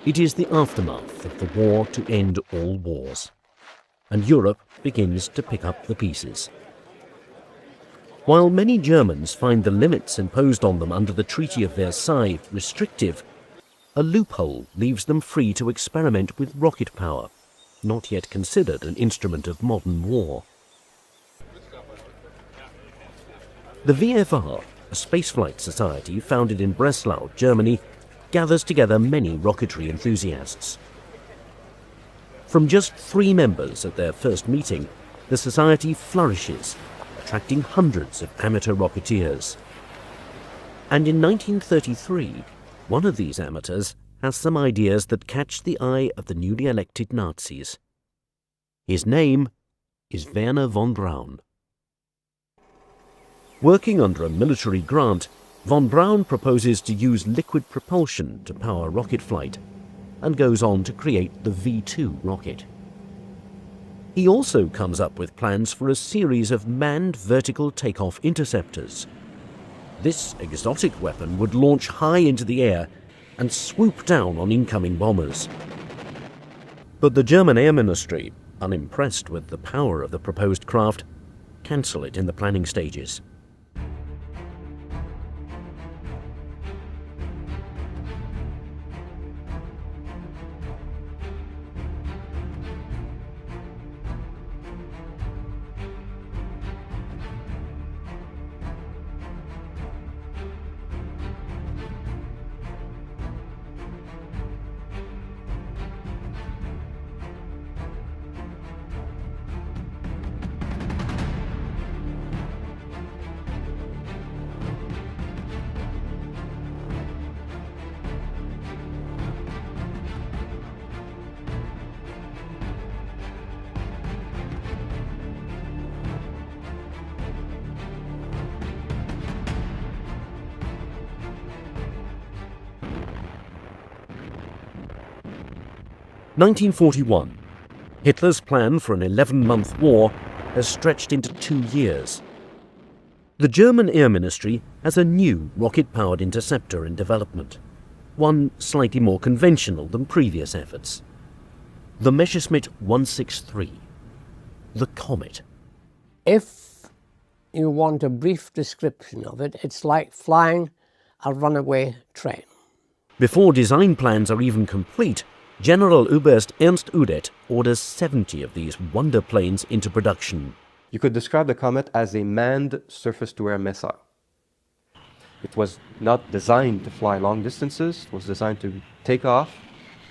It is the aftermath of the war to end all wars, and Europe begins to pick up the pieces. While many Germans find the limits imposed on them under the Treaty of Versailles restrictive, a loophole leaves them free to experiment with rocket power, not yet considered an instrument of modern war. The VFR, a spaceflight society founded in Breslau, Germany, gathers together many rocketry enthusiasts. From just 3 members at their first meeting, the society flourishes, attracting hundreds of amateur rocketeers. And in 1933, one of these amateurs has some ideas that catch the eye of the newly elected Nazis. His name is Wernher von Braun. Working under a military grant, von Braun proposes to use liquid propulsion to power rocket flight and goes on to create the V2 rocket. He also comes up with plans for a series of manned vertical takeoff interceptors. This exotic weapon would launch high into the air and swoop down on incoming bombers. But the German Air Ministry, unimpressed with the power of the proposed craft, cancel it in the planning stages. In 1941, Hitler's plan for an 11-month war has stretched into 2 years. The German Air Ministry has a new rocket-powered interceptor in development, one slightly more conventional than previous efforts. The Messerschmitt 163, the Komet. If you want a brief description of it, it's like flying a runaway train. Before design plans are even complete, General Oberst Ernst Udet orders 70 of these wonder planes into production. You could describe the Komet as a manned surface-to-air missile. It was not designed to fly long distances. It was designed to take off,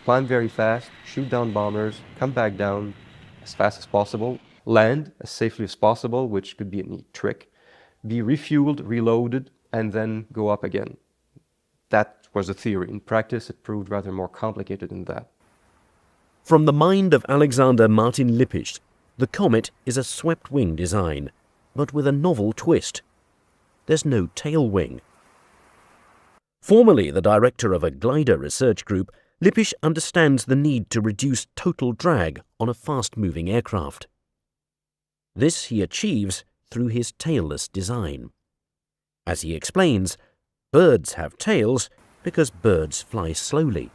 climb very fast, shoot down bombers, come back down as fast as possible, land as safely as possible, which could be a neat trick, be refueled, reloaded, and then go up again. That was the theory. In practice, it proved rather more complicated than that. From the mind of Alexander Martin Lippisch, the Komet is a swept-wing design, but with a novel twist. There's no tail wing. Formerly the director of a glider research group, Lippisch understands the need to reduce total drag on a fast-moving aircraft. This he achieves through his tailless design. As he explains, birds have tails because birds fly slowly,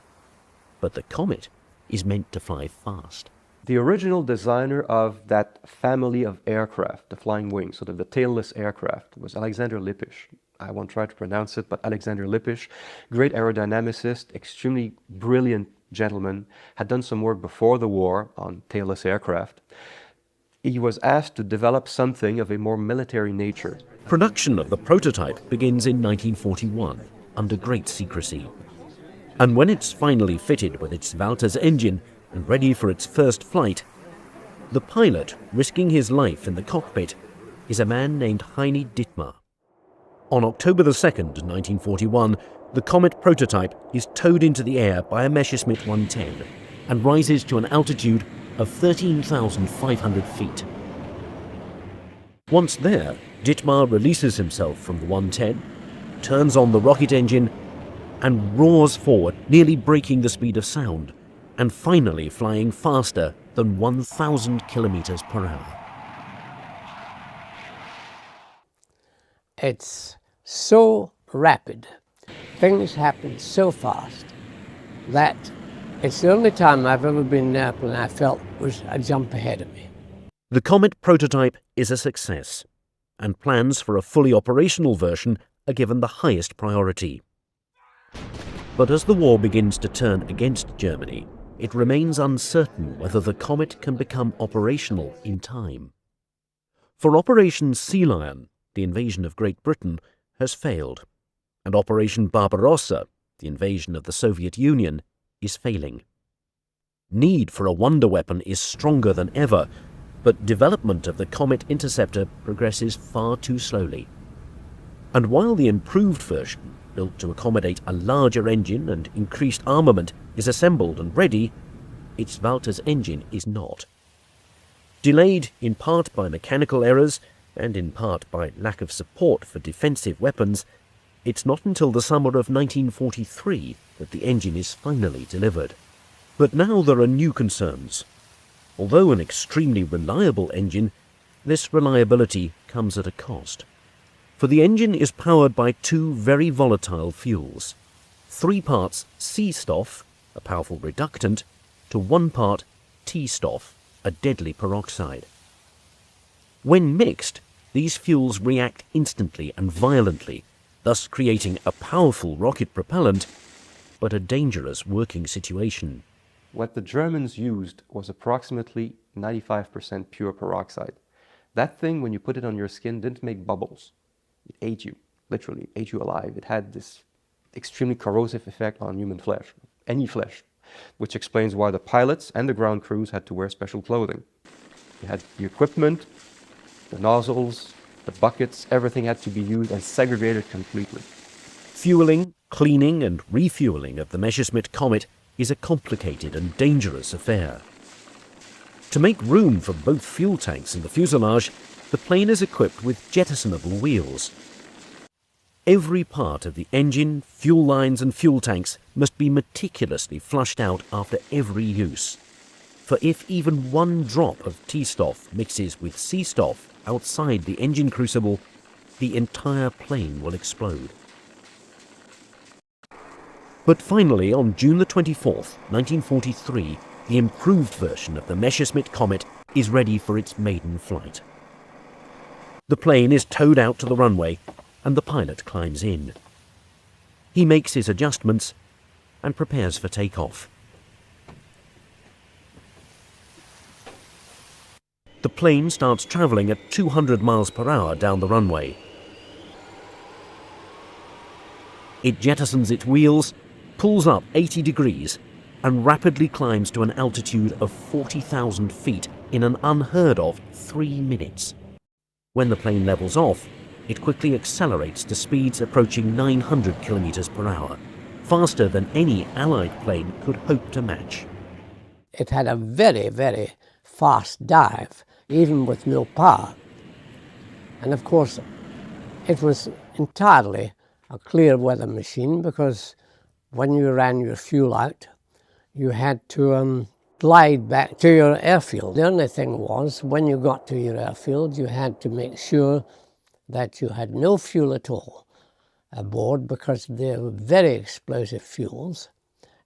but the Komet is meant to fly fast. The original designer of that family of aircraft, the flying wings, sort of the tailless aircraft, was Alexander Lippisch. I won't try to pronounce it, but Alexander Lippisch, great aerodynamicist, extremely brilliant gentleman, had done some work before the war on tailless aircraft. He was asked to develop something of a more military nature. Production of the prototype begins in 1941, under great secrecy. And when it's finally fitted with its Walters engine and ready for its first flight, the pilot, risking his life in the cockpit, is a man named Heini Dittmar. On October the 2nd, 1941, the Komet prototype is towed into the air by a Messerschmitt 110 and rises to an altitude of 13,500 feet. Once there, Dittmar releases himself from the 110, turns on the rocket engine, and roars forward, nearly breaking the speed of sound, and finally flying faster than 1,000 kilometers per hour. It's so rapid, things happen so fast, that It's the only time I've ever been in an airplane I felt was a jump ahead of me. The Komet prototype is a success, and plans for a fully operational version are given the highest priority. But as the war begins to turn against Germany, it remains uncertain whether the Komet can become operational in time. For Operation Sea Lion, the invasion of Great Britain, has failed, and Operation Barbarossa, the invasion of the Soviet Union, is failing. Need for a wonder weapon is stronger than ever, but development of the Komet interceptor progresses far too slowly. And while the improved version, built to accommodate a larger engine and increased armament, is assembled and ready, its Walter's engine is not. Delayed in part by mechanical errors and in part by lack of support for defensive weapons, it's not until the summer of 1943 that the engine is finally delivered. But now there are new concerns. Although an extremely reliable engine, this reliability comes at a cost. For the engine is powered by two very volatile fuels, 3 parts C-Stoff, a powerful reductant, to 1 part T-Stoff, a deadly peroxide. When mixed, these fuels react instantly and violently, thus creating a powerful rocket propellant, but a dangerous working situation. What the Germans used was approximately 95% pure peroxide. That thing, when you put it on your skin, didn't make bubbles. It ate you, literally, ate you alive. It had this extremely corrosive effect on human flesh, any flesh, which explains why the pilots and the ground crews had to wear special clothing. You had the equipment, the nozzles, the buckets, everything had to be used and segregated completely. Fueling, cleaning and refueling of the Messerschmitt Komet is a complicated and dangerous affair. To make room for both fuel tanks in the fuselage, the plane is equipped with jettisonable wheels. Every part of the engine, fuel lines and fuel tanks must be meticulously flushed out after every use. For if even one drop of T-Stoff mixes with C-Stoff outside the engine crucible, the entire plane will explode. But finally, on June the 24th, 1943, the improved version of the Messerschmitt Komet is ready for its maiden flight. The plane is towed out to the runway, and the pilot climbs in. He makes his adjustments and prepares for takeoff. The plane starts traveling at 200 miles per hour down the runway. It jettisons its wheels, pulls up 80 degrees, and rapidly climbs to an altitude of 40,000 feet in an unheard of 3 minutes. When the plane levels off, it quickly accelerates to speeds approaching 900 kilometers per hour, faster than any Allied plane could hope to match. It had a very, very fast dive, even with no power. And of course, it was entirely a clear weather machine, because when you ran your fuel out, you had to glide back to your airfield. The only thing was, when you got to your airfield, you had to make sure that you had no fuel at all aboard, because they were very explosive fuels,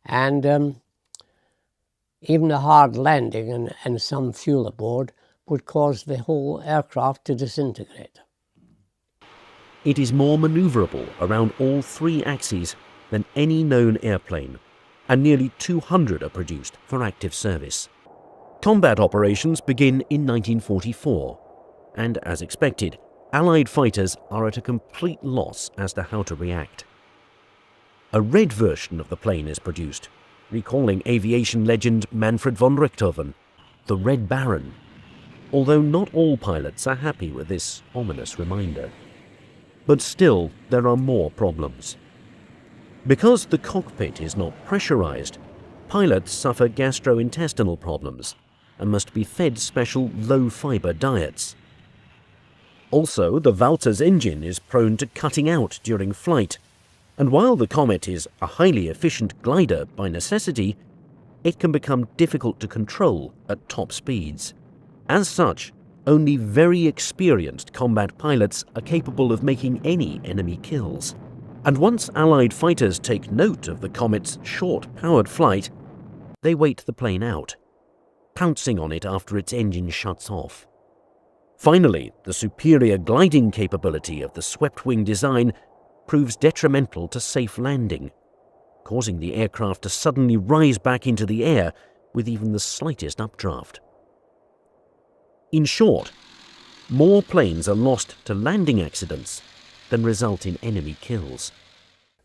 and even a hard landing and some fuel aboard would cause the whole aircraft to disintegrate. It is more maneuverable around all 3 axes than any known airplane, and nearly 200 are produced for active service. Combat operations begin in 1944, and as expected, Allied fighters are at a complete loss as to how to react. A red version of the plane is produced, recalling aviation legend Manfred von Richthofen, the Red Baron, although not all pilots are happy with this ominous reminder. But still, there are more problems. Because the cockpit is not pressurized, pilots suffer gastrointestinal problems and must be fed special low-fiber diets. Also, the Walter's engine is prone to cutting out during flight, and while the Komet is a highly efficient glider by necessity, it can become difficult to control at top speeds. As such, only very experienced combat pilots are capable of making any enemy kills. And once Allied fighters take note of the Komet's short, powered flight, they wait the plane out, pouncing on it after its engine shuts off. Finally, the superior gliding capability of the swept-wing design proves detrimental to safe landing, causing the aircraft to suddenly rise back into the air with even the slightest updraft. In short, more planes are lost to landing accidents than result in enemy kills.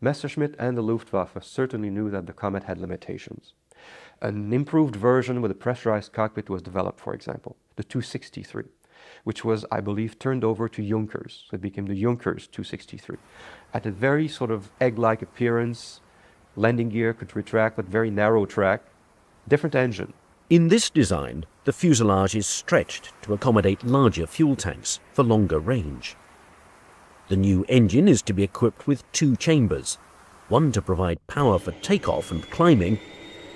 Messerschmitt and the Luftwaffe certainly knew that the Komet had limitations. An improved version with a pressurized cockpit was developed, for example, the 263, which was, I believe, turned over to Junkers. So it became the Junkers 263. At a very sort of egg-like appearance, landing gear could retract with very narrow track, different engine. In this design, the fuselage is stretched to accommodate larger fuel tanks for longer range. The new engine is to be equipped with 2 chambers, one to provide power for takeoff and climbing,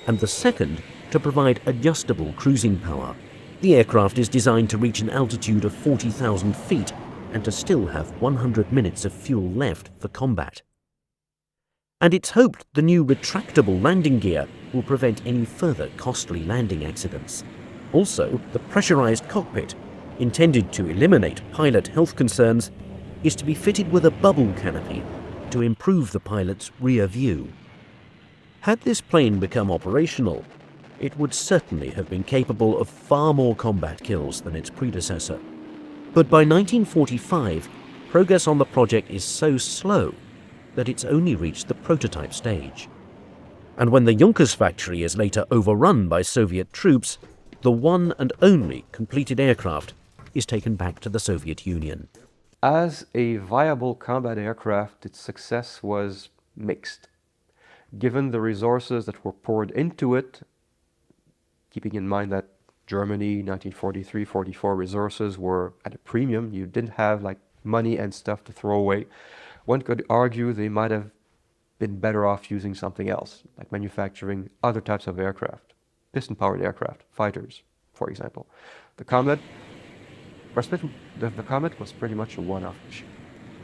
and the second to provide adjustable cruising power. The aircraft is designed to reach an altitude of 40,000 feet and to still have 100 minutes of fuel left for combat. And it's hoped the new retractable landing gear will prevent any further costly landing accidents. Also, the pressurized cockpit, intended to eliminate pilot health concerns, is to be fitted with a bubble canopy to improve the pilot's rear view. Had this plane become operational, it would certainly have been capable of far more combat kills than its predecessor. But by 1945, progress on the project is so slow that it's only reached the prototype stage. And when the Junkers factory is later overrun by Soviet troops, the one and only completed aircraft is taken back to the Soviet Union. As a viable combat aircraft, its success was mixed. Given the resources that were poured into it, keeping in mind that Germany, 1943-44 resources were at a premium, you didn't have like money and stuff to throw away, one could argue they might have been better off using something else, like manufacturing other types of aircraft, piston-powered aircraft, fighters, for example. The Komet was pretty much a one-off machine.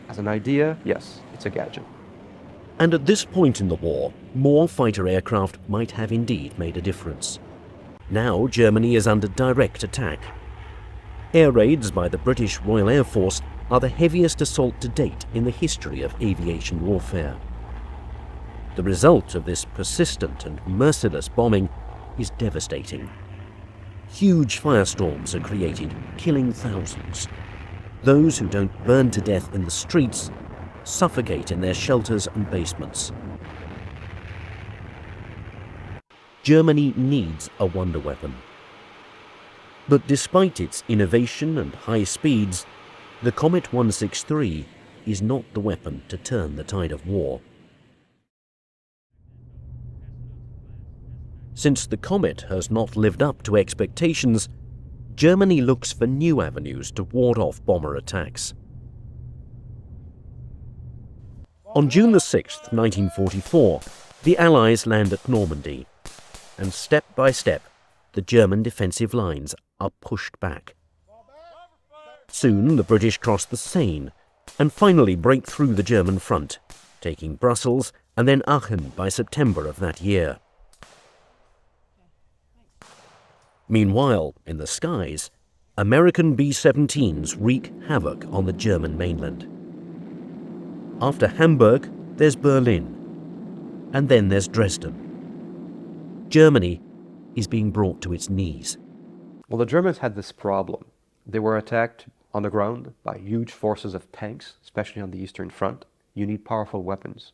As an idea, yes, it's a gadget. And at this point in the war, more fighter aircraft might have indeed made a difference. Now Germany is under direct attack. Air raids by the British Royal Air Force are the heaviest assault to date in the history of aviation warfare. The result of this persistent and merciless bombing is devastating. Huge firestorms are created, killing thousands. Those who don't burn to death in the streets suffocate in their shelters and basements. Germany needs a wonder weapon. But despite its innovation and high speeds, the Komet 163 is not the weapon to turn the tide of war. Since the Komet has not lived up to expectations, Germany looks for new avenues to ward off bomber attacks. On June 6, 1944, the Allies land at Normandy, and step by step, the German defensive lines are pushed back. Soon the British cross the Seine and finally break through the German front, taking Brussels and then Aachen by September of that year. Meanwhile, in the skies, American B-17s wreak havoc on the German mainland. After Hamburg, there's Berlin, and then there's Dresden. Germany is being brought to its knees. Well, the Germans had this problem. They were attacked on the ground by huge forces of tanks, especially on the Eastern Front. You need powerful weapons.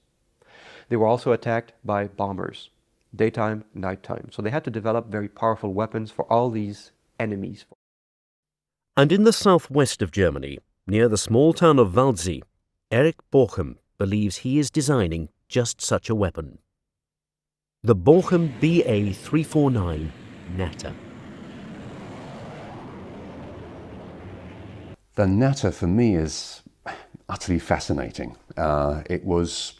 They were also attacked by bombers, daytime, nighttime. So they had to develop very powerful weapons for all these enemies. And in the southwest of Germany, near the small town of Waldsee, Erich Bachem believes he is designing just such a weapon. The Bachem BA-349 Natter. The Natter for me is utterly fascinating. It was,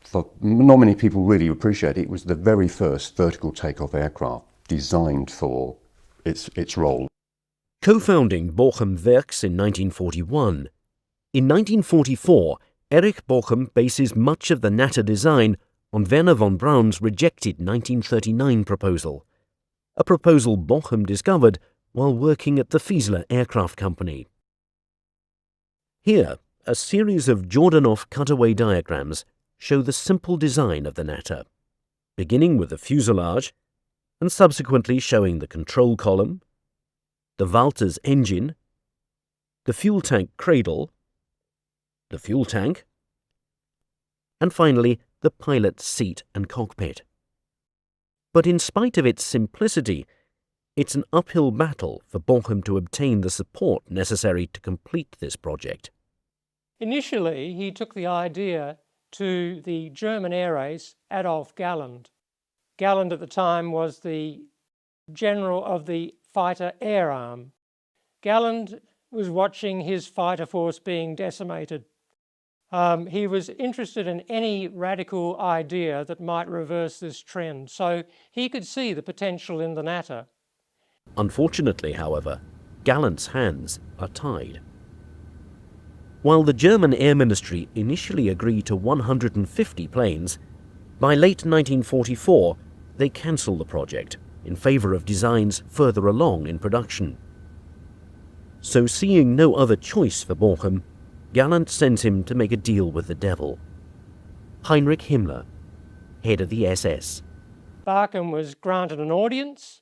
for not many people really appreciate it, was the very first vertical takeoff aircraft designed for its role. Co-founding Bachem Werks in 1941, in 1944, Erich Bachem bases much of the Natter design on Wernher von Braun's rejected 1939 proposal, a proposal Bachem discovered while working at the Fiesler Aircraft Company. Here, a series of Jordanov cutaway diagrams show the simple design of the Natter, beginning with the fuselage and subsequently showing the control column, the Walter's engine, the fuel tank cradle, the fuel tank, and finally the pilot's seat and cockpit. But in spite of its simplicity, it's an uphill battle for Bachem to obtain the support necessary to complete this project. Initially, he took the idea to the German air ace Adolf Galland. Galland at the time was the general of the fighter air arm. Galland was watching his fighter force being decimated. He was interested in any radical idea that might reverse this trend, so he could see the potential in the Natter. Unfortunately, however, Galland's hands are tied. While the German Air Ministry initially agreed to 150 planes, by late 1944 they cancelled the project in favour of designs further along in production. So seeing no other choice for Bachem, Galland sends him to make a deal with the devil. Heinrich Himmler, head of the SS. Bachem was granted an audience,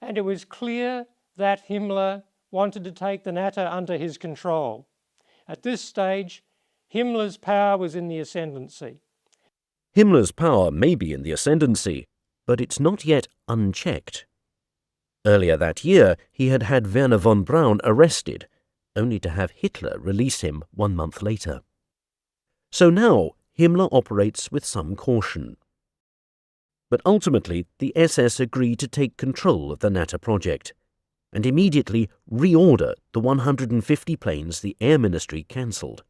and it was clear that Himmler wanted to take the Natter under his control. At this stage, Himmler's power was in the ascendancy. Himmler's power may be in the ascendancy, but it's not yet unchecked. Earlier that year, he had had Wernher von Braun arrested, only to have Hitler release him 1 month later. So now Himmler operates with some caution. But ultimately, the SS agreed to take control of the Natter project and immediately reorder the 150 planes the Air Ministry cancelled.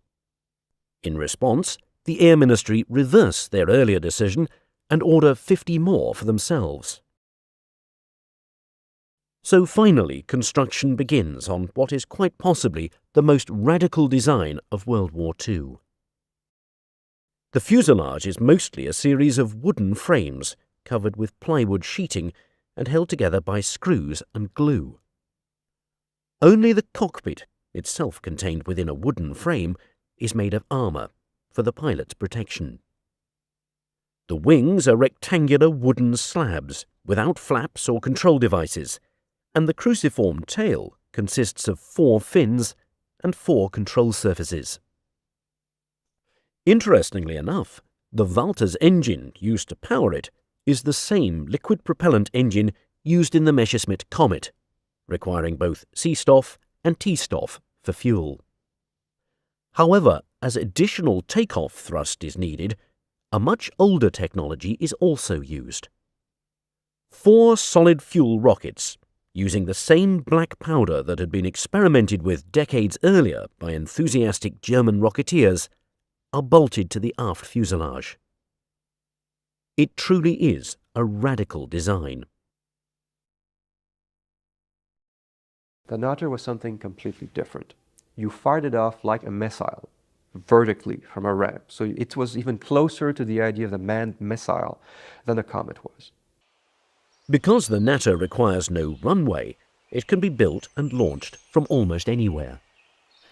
In response, the Air Ministry reversed their earlier decision and order 50 more for themselves. So finally, construction begins on what is quite possibly the most radical design of World War II. The fuselage is mostly a series of wooden frames covered with plywood sheeting and held together by screws and glue. Only the cockpit, itself contained within a wooden frame, is made of armour for the pilot's protection. The wings are rectangular wooden slabs without flaps or control devices, and the cruciform tail consists of 4 fins and 4 control surfaces. Interestingly enough, the Walter's engine used to power it is the same liquid propellant engine used in the Messerschmitt Komet, requiring both Seestoff and T-Stoff for fuel. However, as additional takeoff thrust is needed, a much older technology is also used. 4 solid fuel rockets, using the same black powder that had been experimented with decades earlier by enthusiastic German rocketeers, are bolted to the aft fuselage. It truly is a radical design. The Natter was something completely different. You fired it off like a missile, vertically from a ramp. So it was even closer to the idea of the manned missile than the Komet was. Because the Natter requires no runway, it can be built and launched from almost anywhere.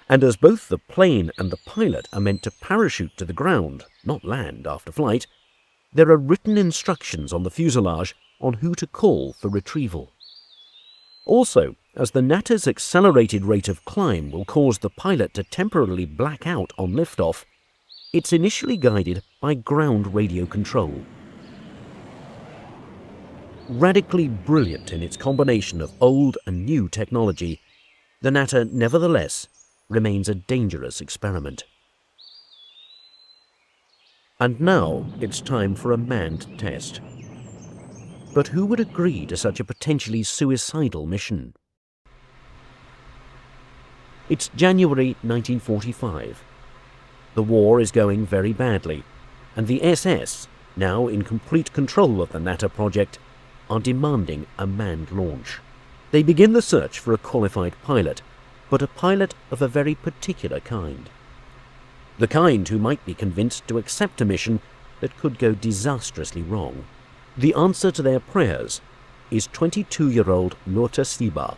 And as both the plane and the pilot are meant to parachute to the ground, not land after flight, there are written instructions on the fuselage on who to call for retrieval. Also, as the Natter's accelerated rate of climb will cause the pilot to temporarily black out on liftoff, it's initially guided by ground radio control. Radically brilliant in its combination of old and new technology, the Natter nevertheless remains a dangerous experiment. And now it's time for a manned test. But who would agree to such a potentially suicidal mission? It's January 1945. The war is going very badly, and the SS, now in complete control of the Natter project, are demanding a manned launch. They begin the search for a qualified pilot, but a pilot of a very particular kind. The kind who might be convinced to accept a mission that could go disastrously wrong. The answer to their prayers is 22-year-old Natter Siba.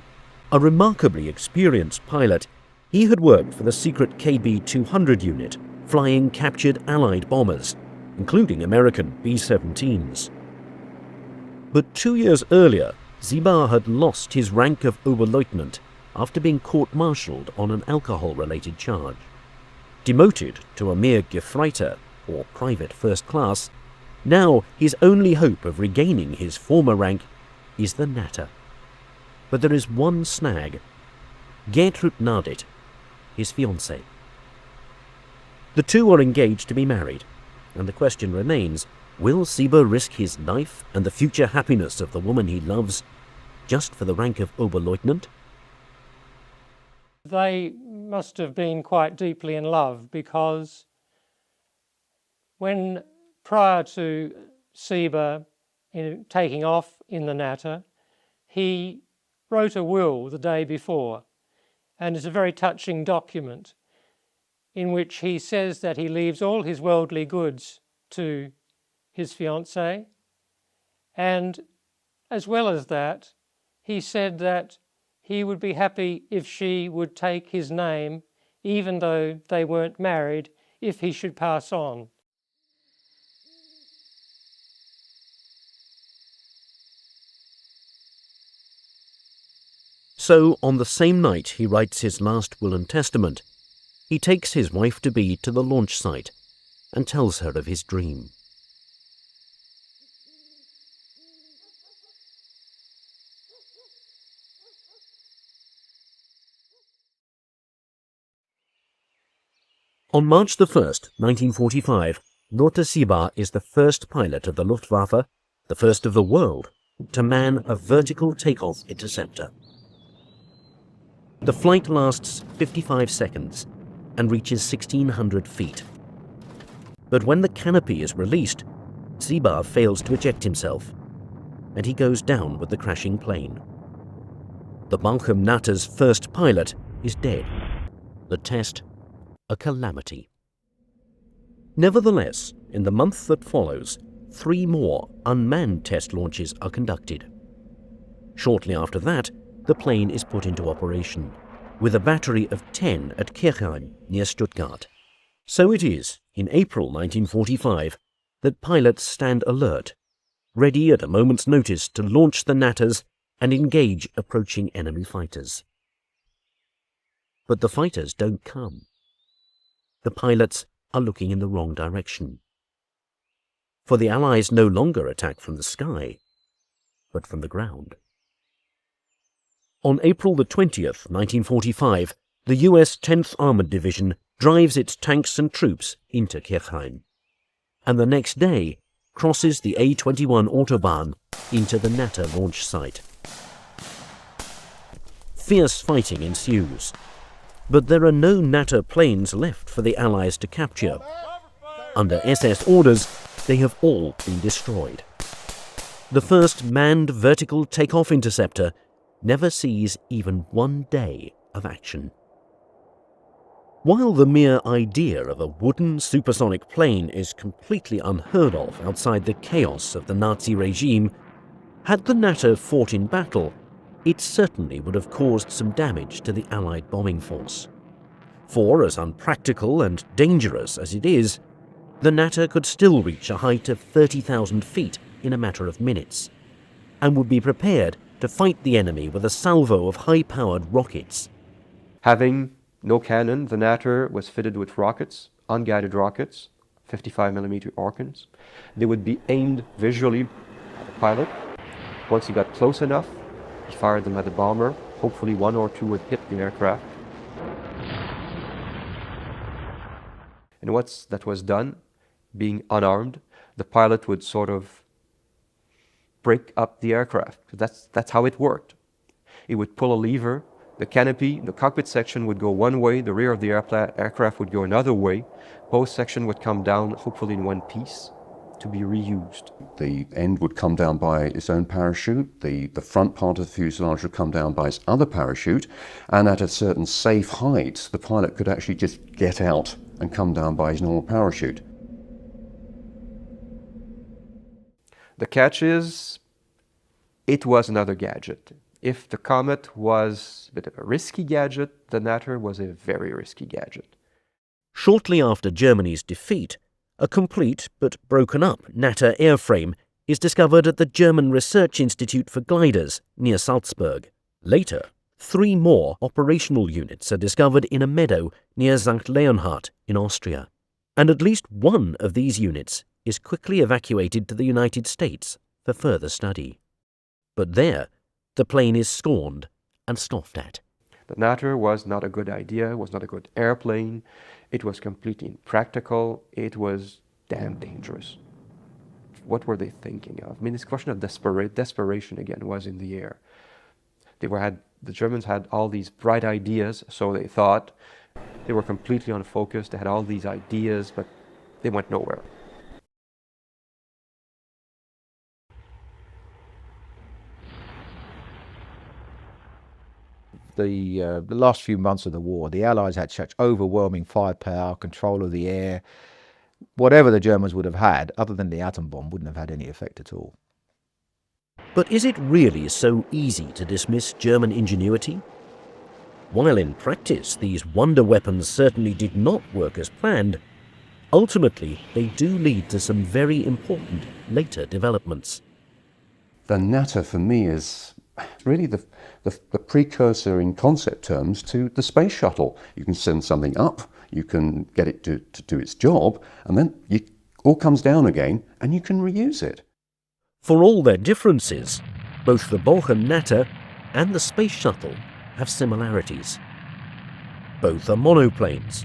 A remarkably experienced pilot, he had worked for the secret KB-200 unit, flying captured Allied bombers, including American B-17s. But 2 years earlier, Siba had lost his rank of Oberleutnant after being court-martialed on an alcohol-related charge. Demoted to a mere Gefreiter, or private first class, now his only hope of regaining his former rank is the Natter. But there is one snag: Gertrud Nardit, his fiancée. The two are engaged to be married, and the question remains, will Siba risk his life and the future happiness of the woman he loves just for the rank of Oberleutnant? They must have been quite deeply in love, because when prior to Siba taking off in the Natter, he wrote a will the day before, and it's a very touching document in which he says that he leaves all his worldly goods to his fiancée, and as well as that, he said that he would be happy if she would take his name, even though they weren't married, if he should pass on. So, on the same night he writes his last will and testament, he takes his wife-to-be to the launch site and tells her of his dream. On March the 1st, 1945, Natter Siba is the first pilot of the Luftwaffe, the first of the world, to man a vertical takeoff interceptor. The flight lasts 55 seconds and reaches 1,600 feet. But when the canopy is released, Siba fails to eject himself, and he goes down with the crashing plane. The Bachem Natter's first pilot is dead. The test, a calamity. Nevertheless, in the month that follows, 3 more unmanned test launches are conducted. Shortly after that, the plane is put into operation, with a battery of 10 at Kirchheim, near Stuttgart. So it is, in April 1945, that pilots stand alert, ready at a moment's notice to launch the Natters and engage approaching enemy fighters. But the fighters don't come. The pilots are looking in the wrong direction. For the Allies no longer attack from the sky, but from the ground. On April the 20th, 1945, the US 10th Armored Division drives its tanks and troops into Kirchheim, and the next day crosses the A21 Autobahn into the Natter launch site. Fierce fighting ensues, but there are no Natter planes left for the Allies to capture. Under SS orders, they have all been destroyed. The first manned vertical takeoff interceptor never sees even 1 day of action. While the mere idea of a wooden supersonic plane is completely unheard of outside the chaos of the Nazi regime, had the Natter fought in battle, it certainly would have caused some damage to the Allied bombing force. For as unpractical and dangerous as it is, the Natter could still reach a height of 30,000 feet in a matter of minutes, and would be prepared to fight the enemy with a salvo of high-powered rockets. Having no cannon, the Natter was fitted with rockets, unguided rockets, 55mm Orkans. They would be aimed visually at the pilot. Once he got close enough, he fired them at the bomber. Hopefully 1 or 2 would hit the aircraft. And once that was done, being unarmed, the pilot would sort of break up the aircraft. That's how it worked. It would pull a lever, the canopy, the cockpit section would go one way, the rear of the aircraft would go another way. Both sections would come down, hopefully in one piece, to be reused. The end would come down by its own parachute, the front part of the fuselage would come down by its other parachute, and at a certain safe height, the pilot could actually just get out and come down by his normal parachute. The catch is, it was another gadget. If the Komet was a bit of a risky gadget, the Natter was a very risky gadget. Shortly after Germany's defeat, a complete but broken up Natter airframe is discovered at the German Research Institute for Gliders near Salzburg. Later, 3 more operational units are discovered in a meadow near St. Leonhard in Austria, and at least one of these units is quickly evacuated to the United States for further study. But there, the plane is scorned and scoffed at. The Natter was not a good idea, was not a good airplane. It was completely impractical. It was damn dangerous. What were they thinking of? I mean, this question of desperation again was in the air. The Germans had all these bright ideas, so they thought. They were completely unfocused. They had all these ideas, but they went nowhere. The last few months of the war, the Allies had such overwhelming firepower, control of the air. Whatever the Germans would have had, other than the atom bomb, wouldn't have had any effect at all. But is it really so easy to dismiss German ingenuity? While in practice these wonder weapons certainly did not work as planned, ultimately they do lead to some very important later developments. The Natter for me is really the precursor in concept terms to the space shuttle. You can send something up, you can get it to do its job, and then it all comes down again and you can reuse it. For all their differences, both the Bachem Natter and the space shuttle have similarities. Both are monoplanes.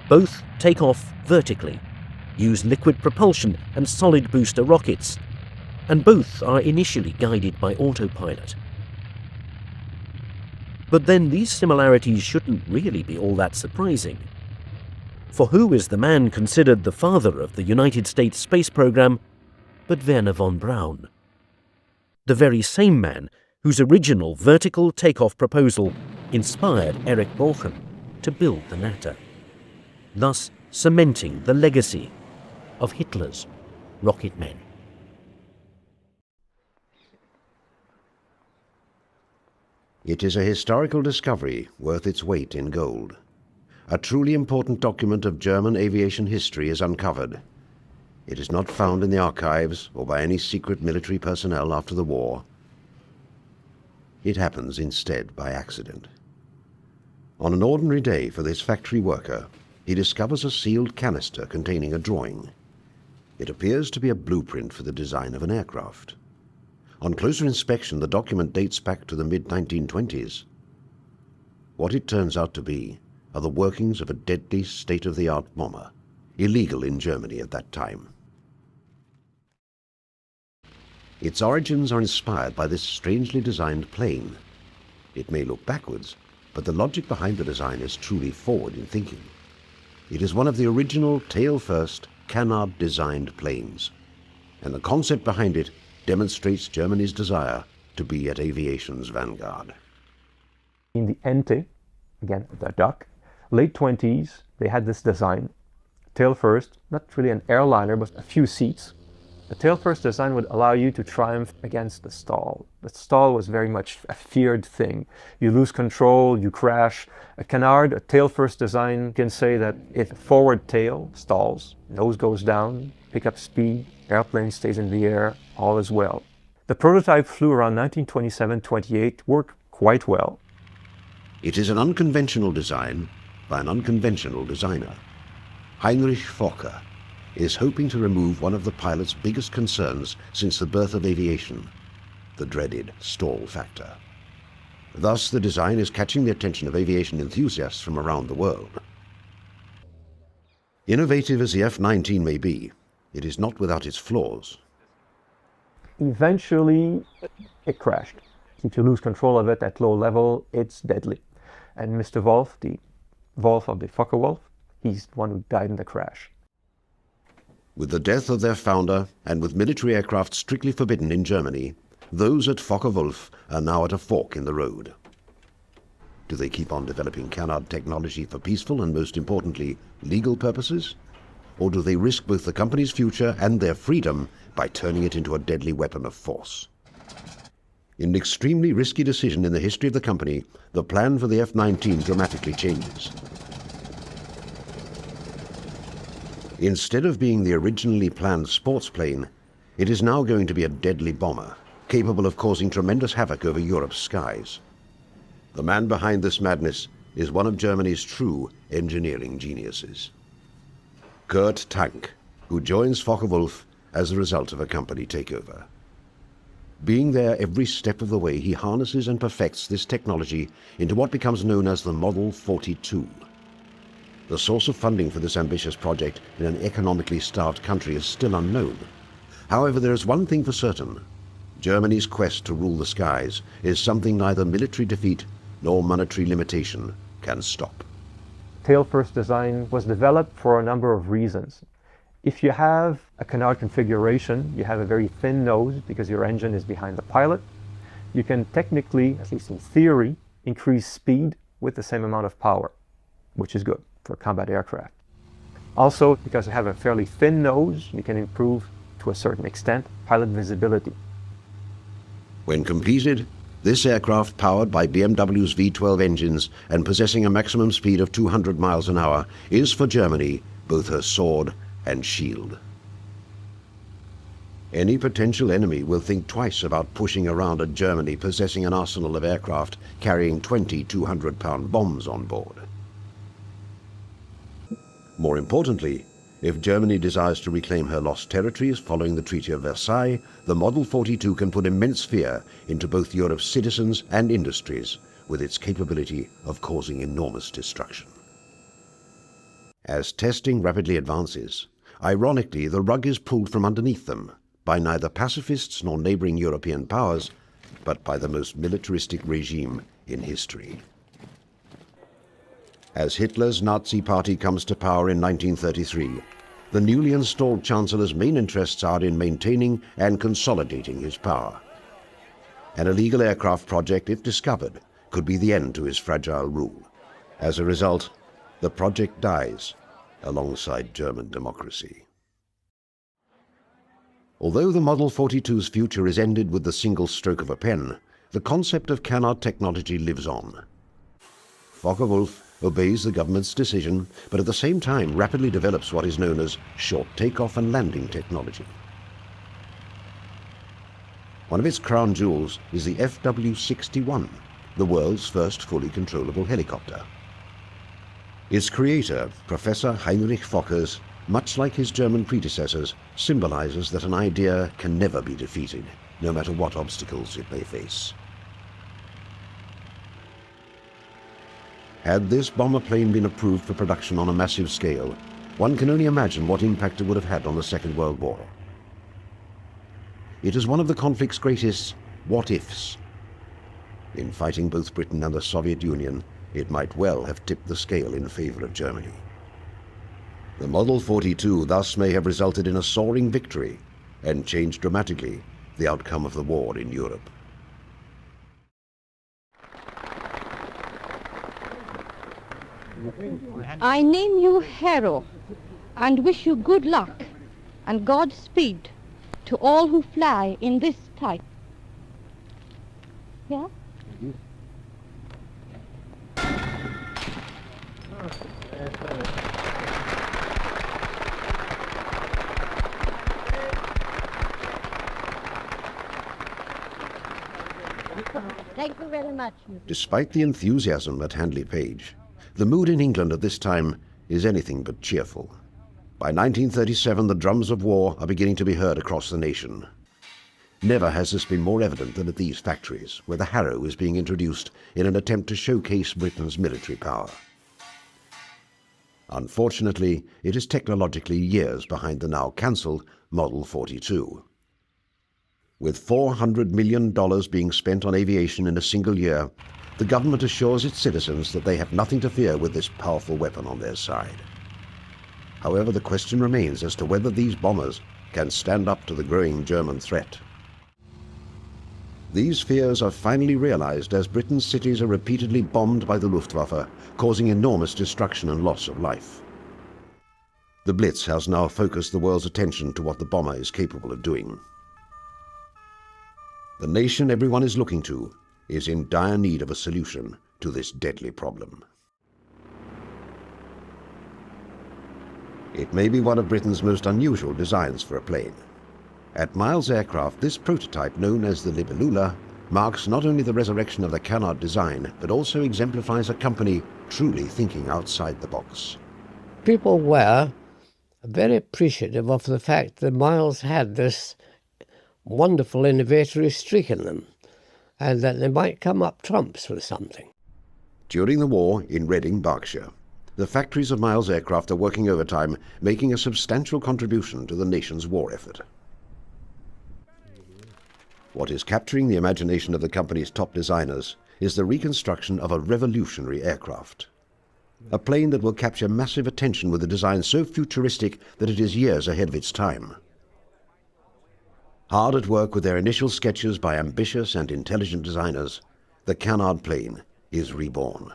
Both take off vertically, use liquid propulsion and solid booster rockets, and both are initially guided by autopilot. But then these similarities shouldn't really be all that surprising. For who is the man considered the father of the United States space program but Wernher von Braun? The very same man whose original vertical takeoff proposal inspired Erich Bachem to build the Natter, thus cementing the legacy of Hitler's rocket men. It is a historical discovery worth its weight in gold. A truly important document of German aviation history is uncovered. It is not found in the archives or by any secret military personnel after the war. It happens instead by accident. On an ordinary day for this factory worker, he discovers a sealed canister containing a drawing. It appears to be a blueprint for the design of an aircraft. On closer inspection, the document dates back to the mid-1920s. What it turns out to be are the workings of a deadly state-of-the-art bomber, illegal in Germany at that time. Its origins are inspired by this strangely designed plane. It may look backwards, but the logic behind the design is truly forward in thinking. It is one of the original tail-first, canard-designed planes, and the concept behind it demonstrates Germany's desire to be at aviation's vanguard. In the Ente, again the duck, late 20s, they had this design. Tail first, not really an airliner, but a few seats. The tail first design would allow you to triumph against the stall. The stall was very much a feared thing. You lose control, you crash. A canard, a tail first design, can say that if forward tail stalls, nose goes down, pick up speed, airplane stays in the air, all is well. The prototype flew around 1927-28, worked quite well. It is an unconventional design by an unconventional designer. Heinrich Fokker is hoping to remove one of the pilot's biggest concerns since the birth of aviation, the dreaded stall factor. Thus, the design is catching the attention of aviation enthusiasts from around the world. Innovative as the F-19 may be, it is not without its flaws. Eventually, it crashed. If you lose control of it at low level, it's deadly. And Mr. Wolf, the Wolf of the Focke-Wulf, he's the one who died in the crash. With the death of their founder, and with military aircraft strictly forbidden in Germany, those at Focke-Wulf are now at a fork in the road. Do they keep on developing canard technology for peaceful and, most importantly, legal purposes? or do they risk both the company's future and their freedom by turning it into a deadly weapon of force? In an extremely risky decision in the history of the company, the plan for the F-19 dramatically changes. Instead of being the originally planned sports plane, it is now going to be a deadly bomber, capable of causing tremendous havoc over Europe's skies. The man behind this madness is one of Germany's true engineering geniuses, Kurt Tank, who joins Focke-Wulf as a result of a company takeover. Being there every step of the way, he harnesses and perfects this technology into what becomes known as the Model 42. The source of funding for this ambitious project in an economically starved country is still unknown. However, there is one thing for certain. Germany's quest to rule the skies is something neither military defeat nor monetary limitation can stop. Tail-first design was developed for a number of reasons. If you have a canard configuration, you have a very thin nose because your engine is behind the pilot. You can technically, at least in theory, increase speed with the same amount of power, which is good for combat aircraft. Also, because you have a fairly thin nose, you can improve, to a certain extent, pilot visibility. When completed, this aircraft, powered by BMW's V12 engines and possessing a maximum speed of 200 miles an hour, is for Germany both her sword and shield. Any potential enemy will think twice about pushing around a Germany possessing an arsenal of aircraft carrying 20 200-pound bombs on board. More importantly, if Germany desires to reclaim her lost territories following the Treaty of Versailles, the Model 42 can put immense fear into both Europe's citizens and industries with its capability of causing enormous destruction. As testing rapidly advances, ironically, the rug is pulled from underneath them by neither pacifists nor neighboring European powers, but by the most militaristic regime in history. As Hitler's Nazi Party comes to power in 1933, the newly installed Chancellor's main interests are in maintaining and consolidating his power. An illegal aircraft project, if discovered, could be the end to his fragile rule. As a result, the project dies alongside German democracy. Although the Model 42's future is ended with the single stroke of a pen, the concept of canard technology lives on. Focke-Wulf obeys the government's decision, but at the same time rapidly develops what is known as short takeoff and landing technology. One of its crown jewels is the FW-61, the world's first fully controllable helicopter. Its creator, Professor Heinrich Fokkers, much like his German predecessors, symbolizes that an idea can never be defeated, no matter what obstacles it may face. Had this bomber plane been approved for production on a massive scale, one can only imagine what impact it would have had on the Second World War. It is one of the conflict's greatest what-ifs. In fighting both Britain and the Soviet Union, it might well have tipped the scale in favor of Germany. The Model 42 thus may have resulted in a soaring victory and changed dramatically the outcome of the war in Europe. I name you hero and wish you good luck and Godspeed to all who fly in this type. Yeah? Thank you very much. Despite the enthusiasm at Handley Page, the mood in England at this time is anything but cheerful. By 1937, the drums of war are beginning to be heard across the nation. Never has this been more evident than at these factories, where the Harrow is being introduced in an attempt to showcase Britain's military power. Unfortunately, it is technologically years behind the now cancelled Model 42. With $400 million being spent on aviation in a single year, the government assures its citizens that they have nothing to fear with this powerful weapon on their side. However, the question remains as to whether these bombers can stand up to the growing German threat. These fears are finally realized as Britain's cities are repeatedly bombed by the Luftwaffe, causing enormous destruction and loss of life. The Blitz has now focused the world's attention to what the bomber is capable of doing. The nation everyone is looking to is in dire need of a solution to this deadly problem. It may be one of Britain's most unusual designs for a plane. At Miles Aircraft, this prototype, known as the Libellula, marks not only the resurrection of the canard design, but also exemplifies a company truly thinking outside the box. People were very appreciative of the fact that Miles had this wonderful innovatory streak in them, and that they might come up trumps with something. During the war in Reading, Berkshire, the factories of Miles Aircraft are working overtime, making a substantial contribution to the nation's war effort. What is capturing the imagination of the company's top designers is the reconstruction of a revolutionary aircraft. A plane that will capture massive attention with a design so futuristic that it is years ahead of its time. Hard at work with their initial sketches by ambitious and intelligent designers, the canard plane is reborn.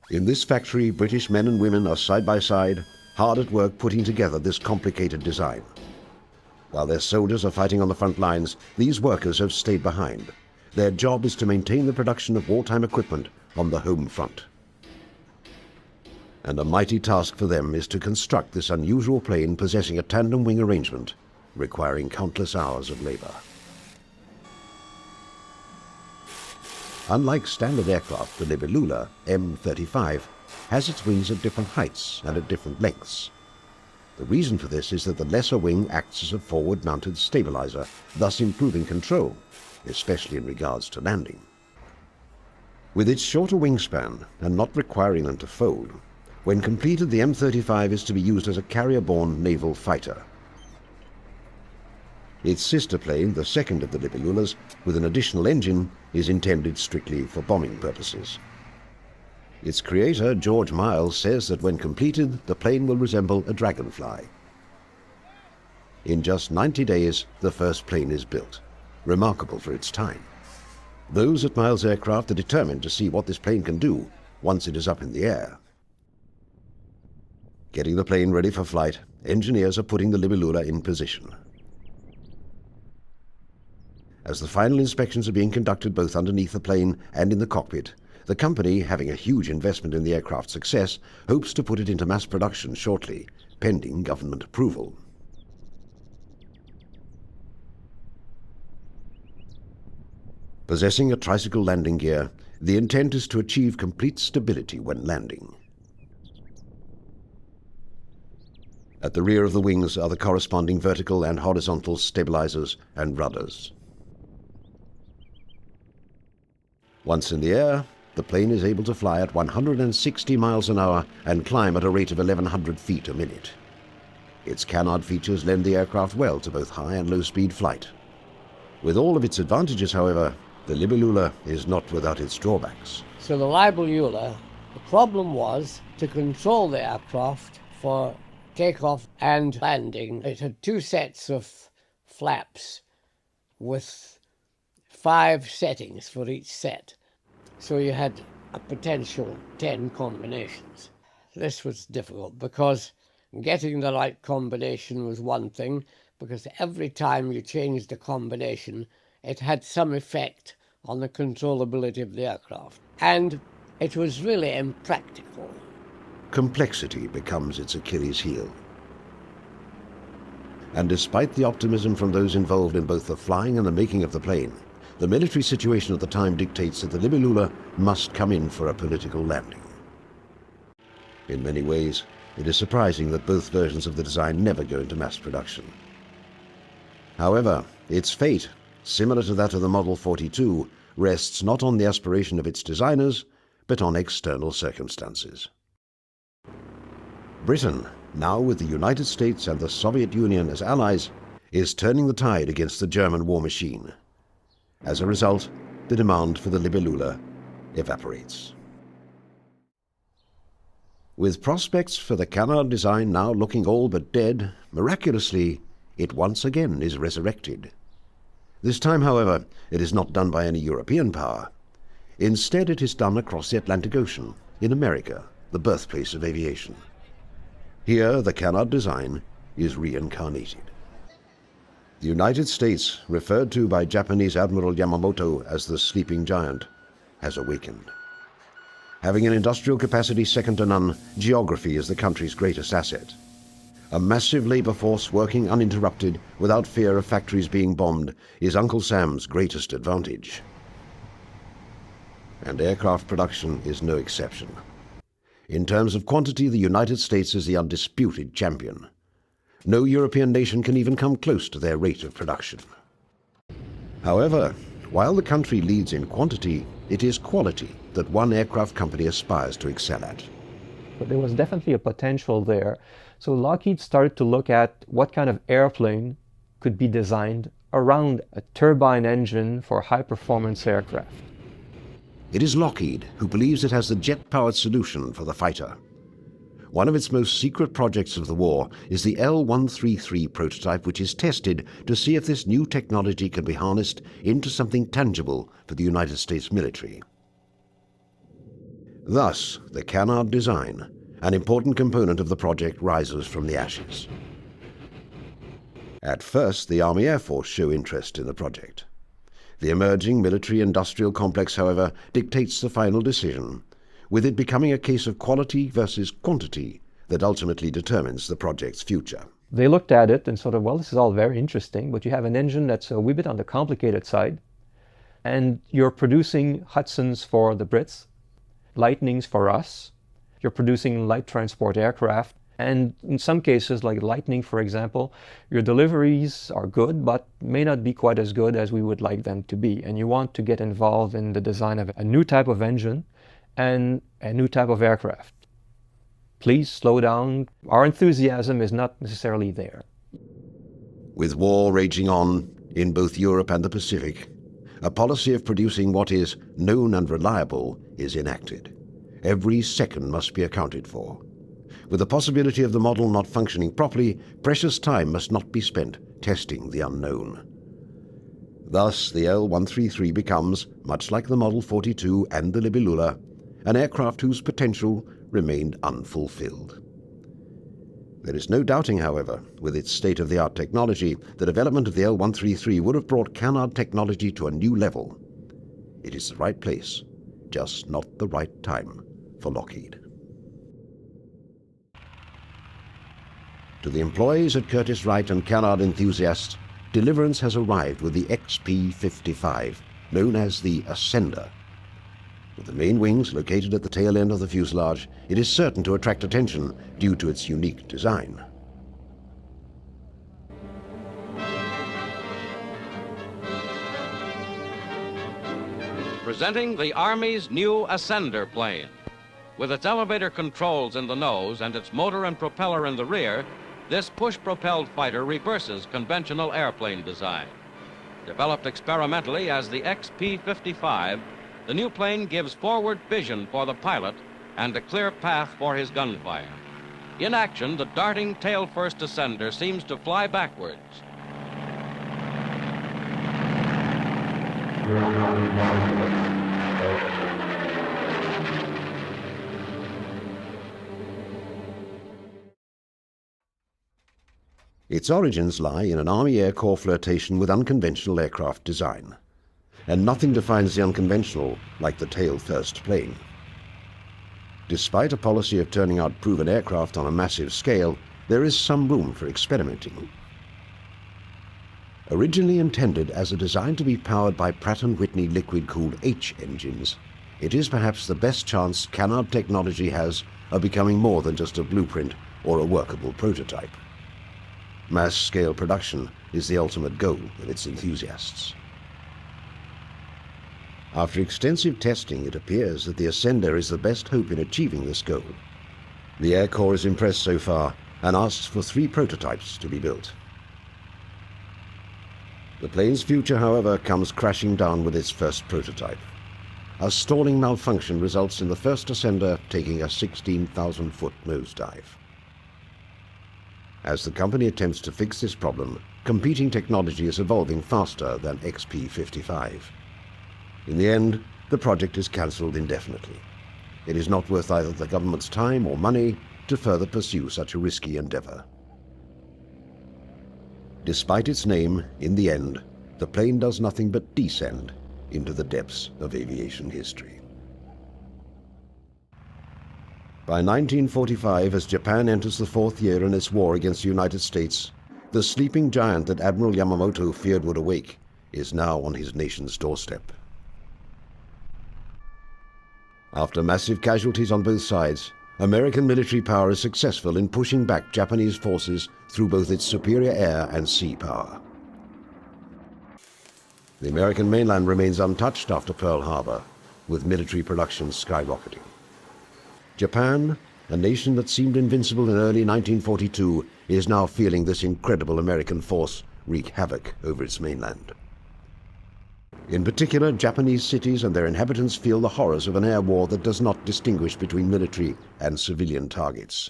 In this factory, British men and women are side by side, hard at work putting together this complicated design. While their soldiers are fighting on the front lines, these workers have stayed behind. Their job is to maintain the production of wartime equipment on the home front. And a mighty task for them is to construct this unusual plane possessing a tandem wing arrangement, requiring countless hours of labor. Unlike standard aircraft, the Libellula M35 has its wings at different heights and at different lengths. The reason for this is that the lesser wing acts as a forward-mounted stabilizer, thus improving control, especially in regards to landing. With its shorter wingspan and not requiring them to fold, when completed, the M35 is to be used as a carrier-borne naval fighter. Its sister plane, the second of the Libellulas, with an additional engine, is intended strictly for bombing purposes. Its creator, George Miles, says that when completed, the plane will resemble a dragonfly. In just 90 days, the first plane is built, remarkable for its time. Those at Miles Aircraft are determined to see what this plane can do once it is up in the air. Getting the plane ready for flight, engineers are putting the Libellula in position. As the final inspections are being conducted both underneath the plane and in the cockpit, the company, having a huge investment in the aircraft's success, hopes to put it into mass production shortly, pending government approval. Possessing a tricycle landing gear, the intent is to achieve complete stability when landing. At the rear of the wings are the corresponding vertical and horizontal stabilizers and rudders. Once in the air, the plane is able to fly at 160 miles an hour and climb at a rate of 1,100 feet a minute. Its canard features lend the aircraft well to both high and low-speed flight. With all of its advantages, however, the Libellula is not without its drawbacks. So the Libellula, the problem was to control the aircraft for takeoff and landing. It had two sets of flaps with 5 settings for each set. So you had a potential 10 combinations. This was difficult because getting the right combination was one thing, because every time you changed the combination, it had some effect on the controllability of the aircraft. And it was really impractical. Complexity becomes its Achilles heel. And despite the optimism from those involved in both the flying and the making of the plane, the military situation at the time dictates that the Libellula must come in for a political landing. In many ways, it is surprising that both versions of the design never go into mass production. However, its fate, similar to that of the Model 42, rests not on the aspiration of its designers, but on external circumstances. Britain, now with the United States and the Soviet Union as allies, is turning the tide against the German war machine. As a result, the demand for the Libellula evaporates. With prospects for the canard design now looking all but dead, miraculously, it once again is resurrected. This time, however, it is not done by any European power. Instead, it is done across the Atlantic Ocean, in America, the birthplace of aviation. Here, the canard design is reincarnated. The United States, referred to by Japanese Admiral Yamamoto as the sleeping giant, has awakened. Having an industrial capacity second to none, geography is the country's greatest asset. A massive labor force working uninterrupted without fear of factories being bombed is Uncle Sam's greatest advantage. And aircraft production is no exception. In terms of quantity, the United States is the undisputed champion. No European nation can even come close to their rate of production. However, while the country leads in quantity, it is quality that one aircraft company aspires to excel at. But there was definitely a potential there. So Lockheed started to look at what kind of airplane could be designed around a turbine engine for high-performance aircraft. It is Lockheed who believes it has the jet-powered solution for the fighter. One of its most secret projects of the war is the L-133 prototype, which is tested to see if this new technology can be harnessed into something tangible for the United States military. Thus, the canard design, an important component of the project, rises from the ashes. At first, the Army Air Force show interest in the project. The emerging military-industrial complex, however, dictates the final decision, with it becoming a case of quality versus quantity that ultimately determines the project's future. They looked at it and sort of, well, this is all very interesting, but you have an engine that's a wee bit on the complicated side, and you're producing Hudsons for the Brits, Lightnings for us, you're producing light transport aircraft, and in some cases, like Lightning, for example, your deliveries are good, but may not be quite as good as we would like them to be. And you want to get involved in the design of a new type of engine and a new type of aircraft. Please slow down. Our enthusiasm is not necessarily there. With war raging on in both Europe and the Pacific, a policy of producing what is known and reliable is enacted. Every second must be accounted for. With the possibility of the model not functioning properly, precious time must not be spent testing the unknown. Thus, the L-133 becomes, much like the Model 42 and the Libellula, an aircraft whose potential remained unfulfilled. There is no doubting, however, with its state-of-the-art technology, the development of the L-133 would have brought canard technology to a new level. It is the right place, just not the right time for Lockheed. To the employees at Curtiss-Wright and canard enthusiasts, deliverance has arrived with the XP-55, known as the Ascender. With the main wings located at the tail end of the fuselage, it is certain to attract attention due to its unique design. Presenting the Army's new Ascender plane. With its elevator controls in the nose and its motor and propeller in the rear, this push-propelled fighter reverses conventional airplane design. Developed experimentally as the XP-55, the new plane gives forward vision for the pilot and a clear path for his gunfire. In action, the darting tail-first Ascender seems to fly backwards. Its origins lie in an Army Air Corps flirtation with unconventional aircraft design. And nothing defines the unconventional like the tail-first plane. Despite a policy of turning out proven aircraft on a massive scale, there is some room for experimenting. Originally intended as a design to be powered by Pratt & Whitney liquid-cooled H engines, it is perhaps the best chance canard technology has of becoming more than just a blueprint or a workable prototype. Mass-scale production is the ultimate goal of its enthusiasts. After extensive testing, it appears that the Ascender is the best hope in achieving this goal. The Air Corps is impressed so far and asks for 3 prototypes to be built. The plane's future, however, comes crashing down with its first prototype. A stalling malfunction results in the first Ascender taking a 16,000-foot nosedive. As the company attempts to fix this problem, competing technology is evolving faster than XP-55. In the end, the project is cancelled indefinitely. It is not worth either the government's time or money, to further pursue such a risky endeavor. Despite its name, in the end, the plane does nothing but descend into the depths of aviation history. By 1945, as Japan enters the fourth year in its war against the United States, the sleeping giant that Admiral Yamamoto feared would awake is now on his nation's doorstep. After massive casualties on both sides, American military power is successful in pushing back Japanese forces through both its superior air and sea power. The American mainland remains untouched after Pearl Harbor, with military production skyrocketing. Japan, a nation that seemed invincible in early 1942, is now feeling this incredible American force wreak havoc over its mainland. In particular, Japanese cities and their inhabitants feel the horrors of an air war that does not distinguish between military and civilian targets.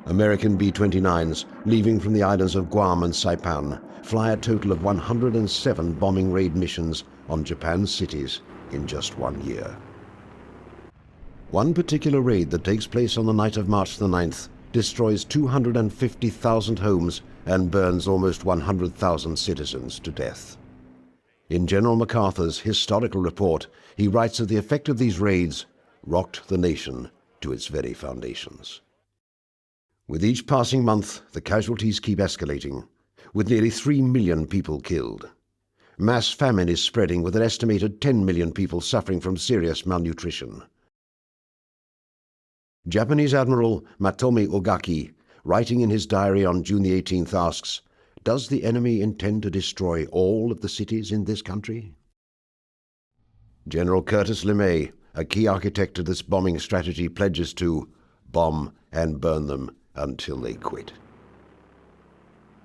American B-29s, leaving from the islands of Guam and Saipan, fly a total of 107 bombing raid missions on Japan's cities in just 1 year. One particular raid that takes place on the night of March the 9th destroys 250,000 homes and burns almost 100,000 citizens to death. In General MacArthur's historical report, he writes that the effect of these raids rocked the nation to its very foundations. With each passing month, the casualties keep escalating, with nearly 3 million people killed. Mass famine is spreading, with an estimated 10 million people suffering from serious malnutrition. Japanese Admiral Matomi Ogaki, writing in his diary on June the 18th, asks, "Does the enemy intend to destroy all of the cities in this country?" General Curtis LeMay, a key architect of this bombing strategy, pledges to bomb and burn them until they quit.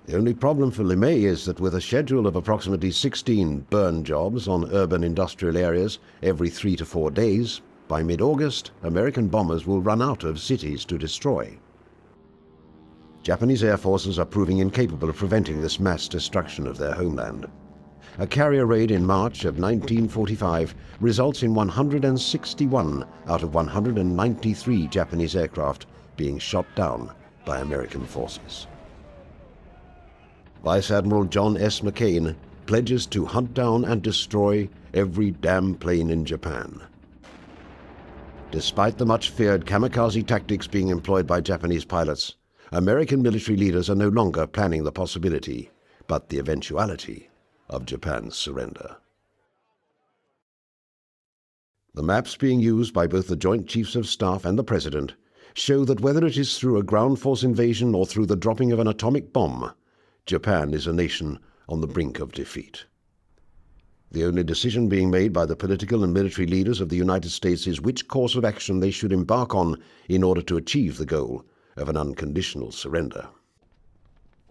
The only problem for LeMay is that with a schedule of approximately 16 burn jobs on urban industrial areas every 3 to 4 days, by mid-August, American bombers will run out of cities to destroy. Japanese air forces are proving incapable of preventing this mass destruction of their homeland. A carrier raid in March of 1945 results in 161 out of 193 Japanese aircraft being shot down by American forces. Vice Admiral John S. McCain pledges to hunt down and destroy every damn plane in Japan. Despite the much-feared kamikaze tactics being employed by Japanese pilots, American military leaders are no longer planning the possibility, but the eventuality, of Japan's surrender. The maps being used by both the Joint Chiefs of Staff and the President show that whether it is through a ground force invasion or through the dropping of an atomic bomb, Japan is a nation on the brink of defeat. The only decision being made by the political and military leaders of the United States is which course of action they should embark on in order to achieve the goal of an unconditional surrender.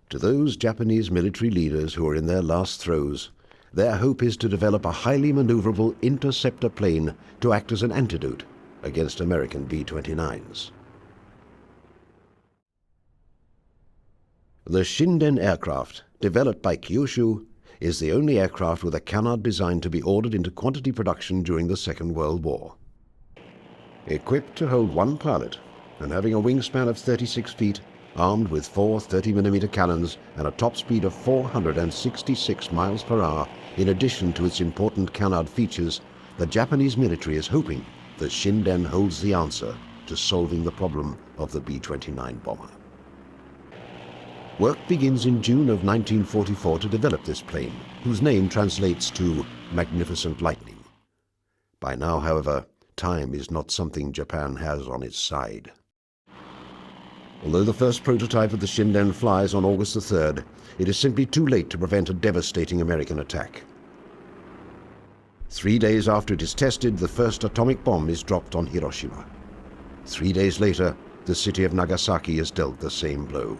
To those Japanese military leaders who are in their last throes, their hope is to develop a highly maneuverable interceptor plane to act as an antidote against American B-29s. The Shinden aircraft, developed by Kyushu, is the only aircraft with a canard design to be ordered into quantity production during the Second World War. Equipped to hold one pilot and having a wingspan of 36 feet, armed with 4 30mm cannons and a top speed of 466 miles per hour, in addition to its important canard features, the Japanese military is hoping that Shinden holds the answer to solving the problem of the B-29 bomber. Work begins in June of 1944 to develop this plane, whose name translates to Magnificent Lightning. By now, however, time is not something Japan has on its side. Although the first prototype of the Shinden flies on August the 3rd, it is simply too late to prevent a devastating American attack. 3 days after it is tested, the first atomic bomb is dropped on Hiroshima. 3 days later, the city of Nagasaki is dealt the same blow.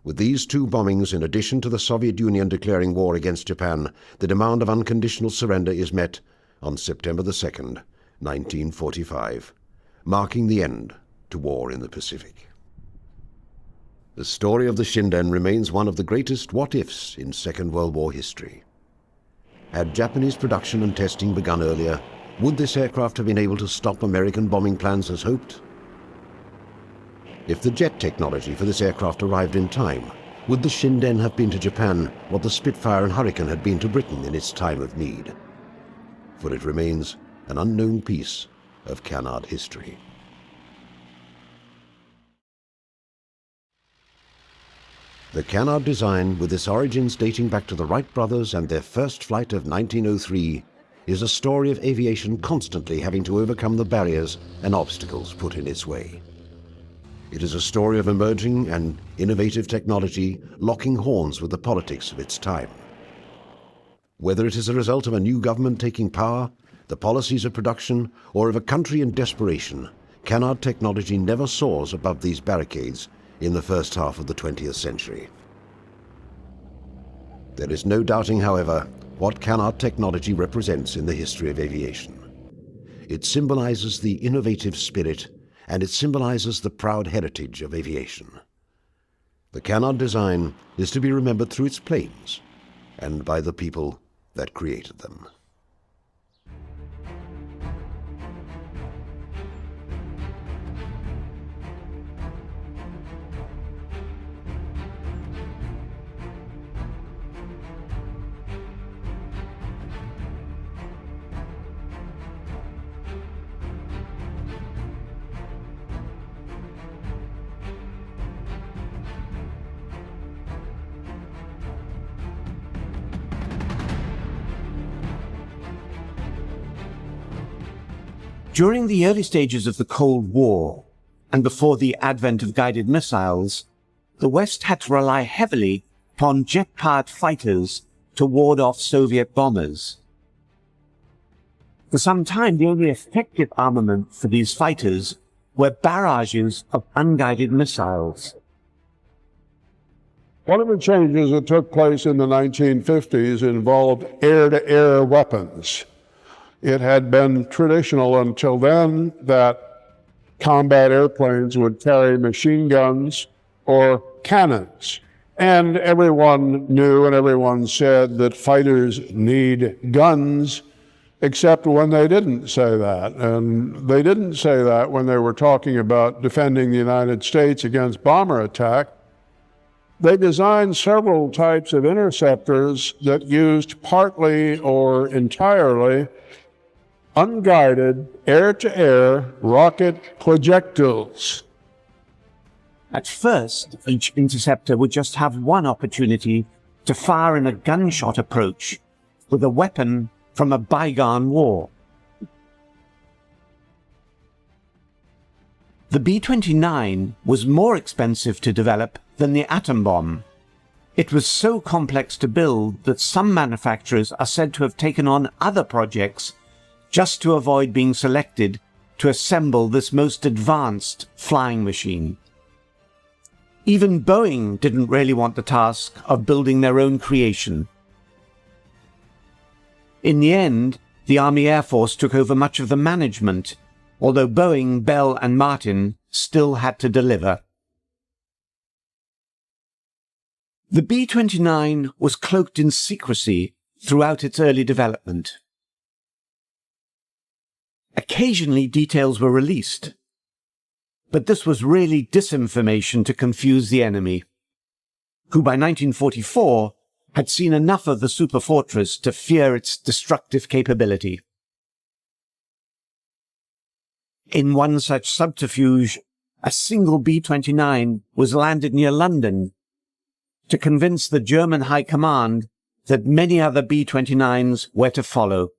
With these two bombings, in addition to the Soviet Union declaring war against Japan, the demand of unconditional surrender is met on September the 2nd, 1945, marking the end to war in the Pacific. The story of the Shinden remains one of the greatest what-ifs in Second World War history. Had Japanese production and testing begun earlier, Would this aircraft have been able to stop American bombing plans as hoped? If the jet technology for this aircraft arrived in time, would the Shinden have been to Japan what the Spitfire and Hurricane had been to Britain in its time of need? For it remains an unknown piece of canard history. The canard design, with its origins dating back to the Wright brothers and their first flight of 1903, is a story of aviation constantly having to overcome the barriers and obstacles put in its way. It is a story of emerging and innovative technology locking horns with the politics of its time. Whether it is a result of a new government taking power, the policies of production, or of a country in desperation, canard technology never soars above these barricades in the first half of the 20th century. There is no doubting, however, what canard technology represents in the history of aviation. It symbolizes the innovative spirit, and it symbolizes the proud heritage of aviation. The canard design is to be remembered through its planes and by the people that created them. During the early stages of the Cold War, and before the advent of guided missiles, the West had to rely heavily upon jet-powered fighters to ward off Soviet bombers. For some time, the only effective armament for these fighters were barrages of unguided missiles. One of the changes that took place in the 1950s involved air-to-air weapons. It had been traditional until then that combat airplanes would carry machine guns or cannons. And everyone knew and everyone said that fighters need guns, except when they didn't say that. And they didn't say that when they were talking about defending the United States against bomber attack. They designed several types of interceptors that used partly or entirely unguided air-to-air rocket projectiles. At first, each interceptor would just have one opportunity to fire in a gunshot approach with a weapon from a bygone war. The B-29 was more expensive to develop than the atom bomb. It was so complex to build that some manufacturers are said to have taken on other projects just to avoid being selected to assemble this most advanced flying machine. Even Boeing didn't really want the task of building their own creation. In the end, the Army Air Force took over much of the management, although Boeing, Bell, and Martin still had to deliver. The B-29 was cloaked in secrecy throughout its early development. Occasionally details were released, but this was really disinformation to confuse the enemy, who by 1944 had seen enough of the superfortress to fear its destructive capability. In one such subterfuge, a single B-29 was landed near London to convince the German High Command that many other B-29s were to follow.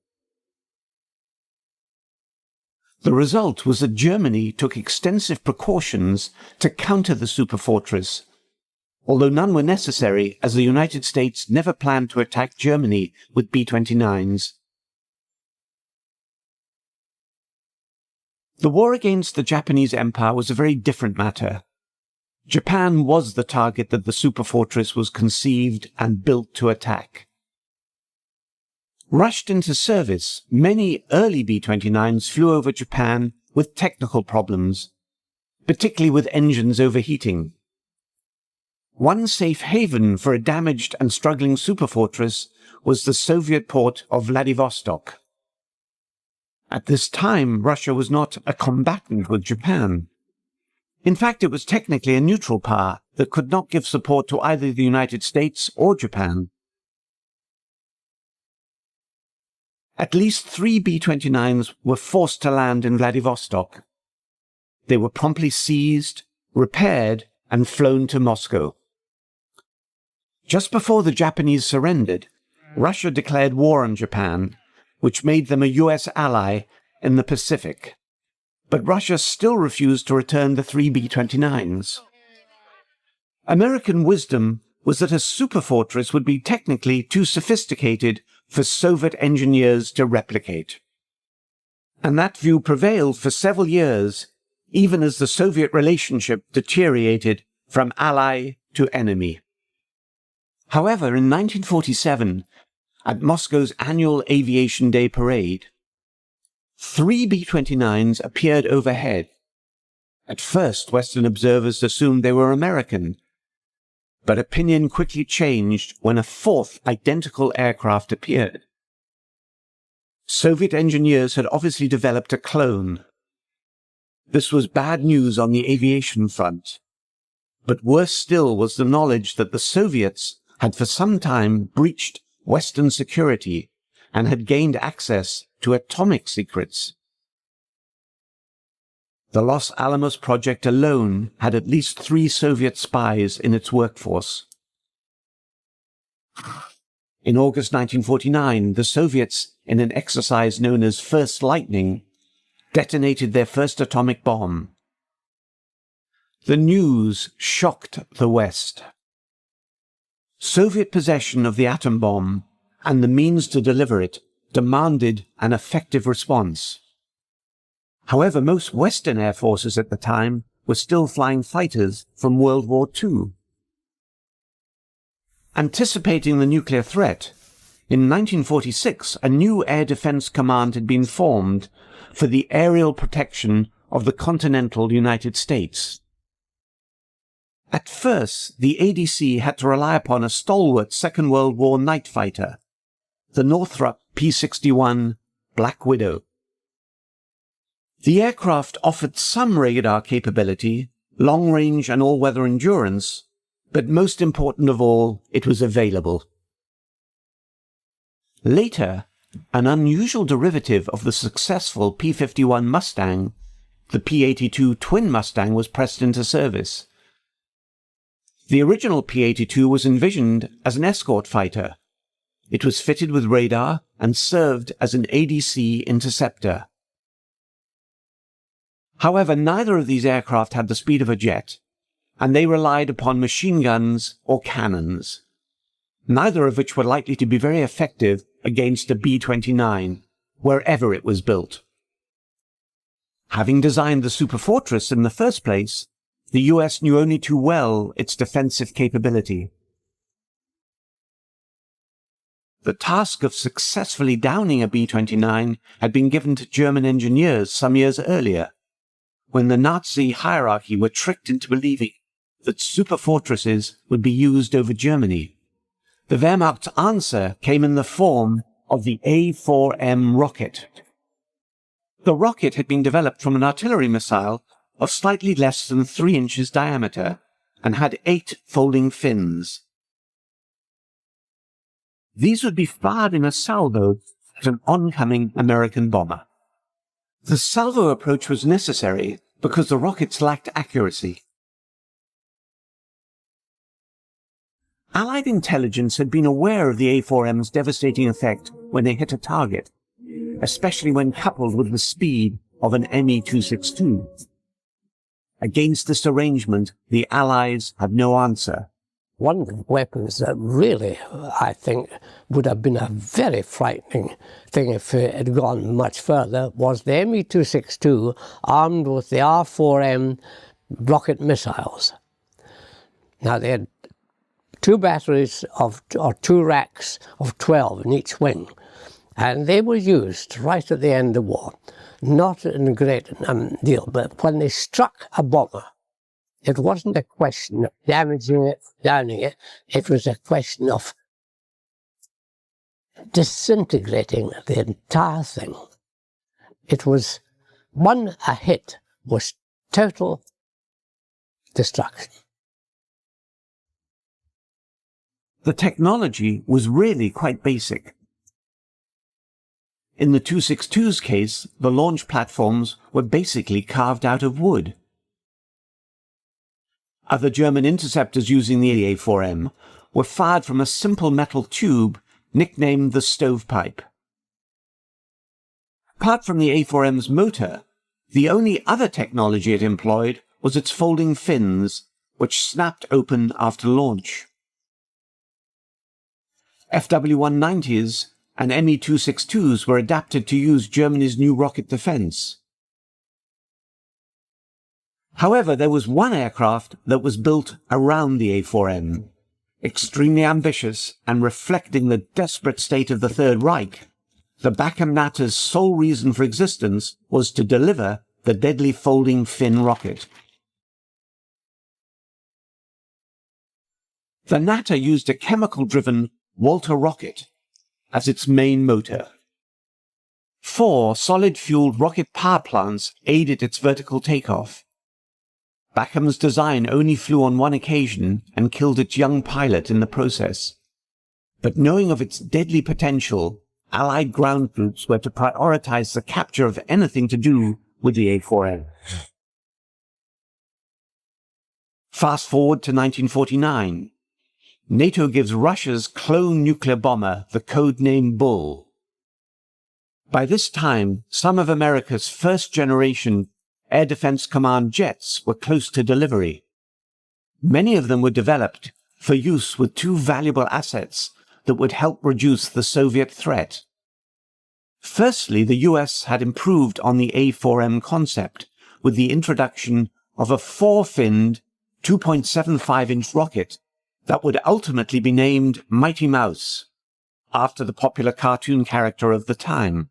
The result was that Germany took extensive precautions to counter the superfortress, although none were necessary as the United States never planned to attack Germany with B-29s. The war against the Japanese Empire was a very different matter. Japan was the target that the superfortress was conceived and built to attack. Rushed into service, many early B-29s flew over Japan with technical problems, particularly with engines overheating. One safe haven for a damaged and struggling superfortress was the Soviet port of Vladivostok. At this time, Russia was not a combatant with Japan. In fact, it was technically a neutral power that could not give support to either the United States or Japan. At least 3 B-29s were forced to land in Vladivostok. They were promptly seized, repaired, and flown to Moscow. Just before the Japanese surrendered, Russia declared war on Japan, which made them a US ally in the Pacific. But Russia still refused to return the 3 B-29s. American wisdom was that a superfortress would be technically too sophisticated for Soviet engineers to replicate. And that view prevailed for several years, even as the Soviet relationship deteriorated from ally to enemy. However, in 1947, at Moscow's annual Aviation Day parade, 3 B-29s appeared overhead. At first, Western observers assumed they were American, but opinion quickly changed when a fourth identical aircraft appeared. Soviet engineers had obviously developed a clone. This was bad news on the aviation front, but worse still was the knowledge that the Soviets had for some time breached Western security and had gained access to atomic secrets. The Los Alamos project alone had at least 3 Soviet spies in its workforce. In August 1949, the Soviets, in an exercise known as First Lightning, detonated their first atomic bomb. The news shocked the West. Soviet possession of the atom bomb and the means to deliver it demanded an effective response. However, most Western air forces at the time were still flying fighters from World War II. Anticipating the nuclear threat, in 1946 a new air defense command had been formed for the aerial protection of the continental United States. At first, the ADC had to rely upon a stalwart Second World War night fighter, the Northrop P-61 Black Widow. The aircraft offered some radar capability, long-range and all-weather endurance, but most important of all, it was available. Later, an unusual derivative of the successful P-51 Mustang, the P-82 Twin Mustang, was pressed into service. The original P-82 was envisioned as an escort fighter. It was fitted with radar and served as an ADC interceptor. However, neither of these aircraft had the speed of a jet, and they relied upon machine guns or cannons, neither of which were likely to be very effective against a B-29, wherever it was built. Having designed the superfortress in the first place, the US knew only too well its defensive capability. The task of successfully downing a B-29 had been given to German engineers some years earlier, when the Nazi hierarchy were tricked into believing that superfortresses would be used over Germany. The Wehrmacht's answer came in the form of the A4M rocket. The rocket had been developed from an artillery missile of slightly less than 3 inches diameter and had 8 folding fins. These would be fired in a salvo at an oncoming American bomber. The salvo approach was necessary because the rockets lacked accuracy. Allied intelligence had been aware of the A4M's devastating effect when they hit a target, especially when coupled with the speed of an Me-262. Against this arrangement, the Allies had no answer. One of the weapons that really, I think, would have been a very frightening thing if it had gone much further was the Me-262 armed with the R4M rocket missiles. Now, they had 2 batteries or 2 racks of 12 in each wing, and they were used right at the end of war. Not in a great deal, but when they struck a bomber, it wasn't a question of damaging it, downing it, it was a question of disintegrating the entire thing. it was a hit was total destruction. The technology was really quite basic. In the 262's case, the launch platforms were basically carved out of wood. Other German interceptors using the A4M were fired from a simple metal tube nicknamed the stovepipe. Apart from the A4M's motor, the only other technology it employed was its folding fins, which snapped open after launch. FW-190s and Me-262s were adapted to use Germany's new rocket defense. However, there was one aircraft that was built around the A4M, extremely ambitious and reflecting the desperate state of the Third Reich. The Bachem Natter's sole reason for existence was to deliver the deadly folding fin rocket. The Natter used a chemical-driven Walter rocket as its main motor. 4 solid-fueled rocket power plants aided its vertical takeoff. Bachem's design only flew on one occasion and killed its young pilot in the process. But knowing of its deadly potential, Allied ground troops were to prioritize the capture of anything to do with the A4M. Fast forward to 1949. NATO gives Russia's clone nuclear bomber the codename Bull. By this time, some of America's first-generation Air Defense Command jets were close to delivery. Many of them were developed for use with 2 valuable assets that would help reduce the Soviet threat. Firstly, the US had improved on the A4M concept with the introduction of a 4-finned, 2.75-inch rocket that would ultimately be named Mighty Mouse, after the popular cartoon character of the time.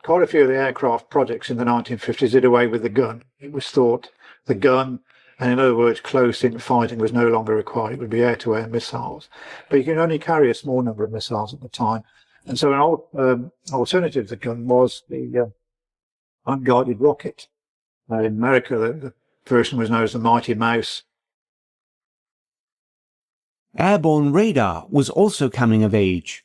Quite a few of the aircraft projects in the 1950s did away with the gun. It was thought the gun, and in other words, close-in fighting was no longer required. It would be air-to-air missiles. But you can only carry a small number of missiles at the time. And so an alternative to the gun was the unguided rocket. In America, the version was known as the Mighty Mouse. Airborne radar was also coming of age.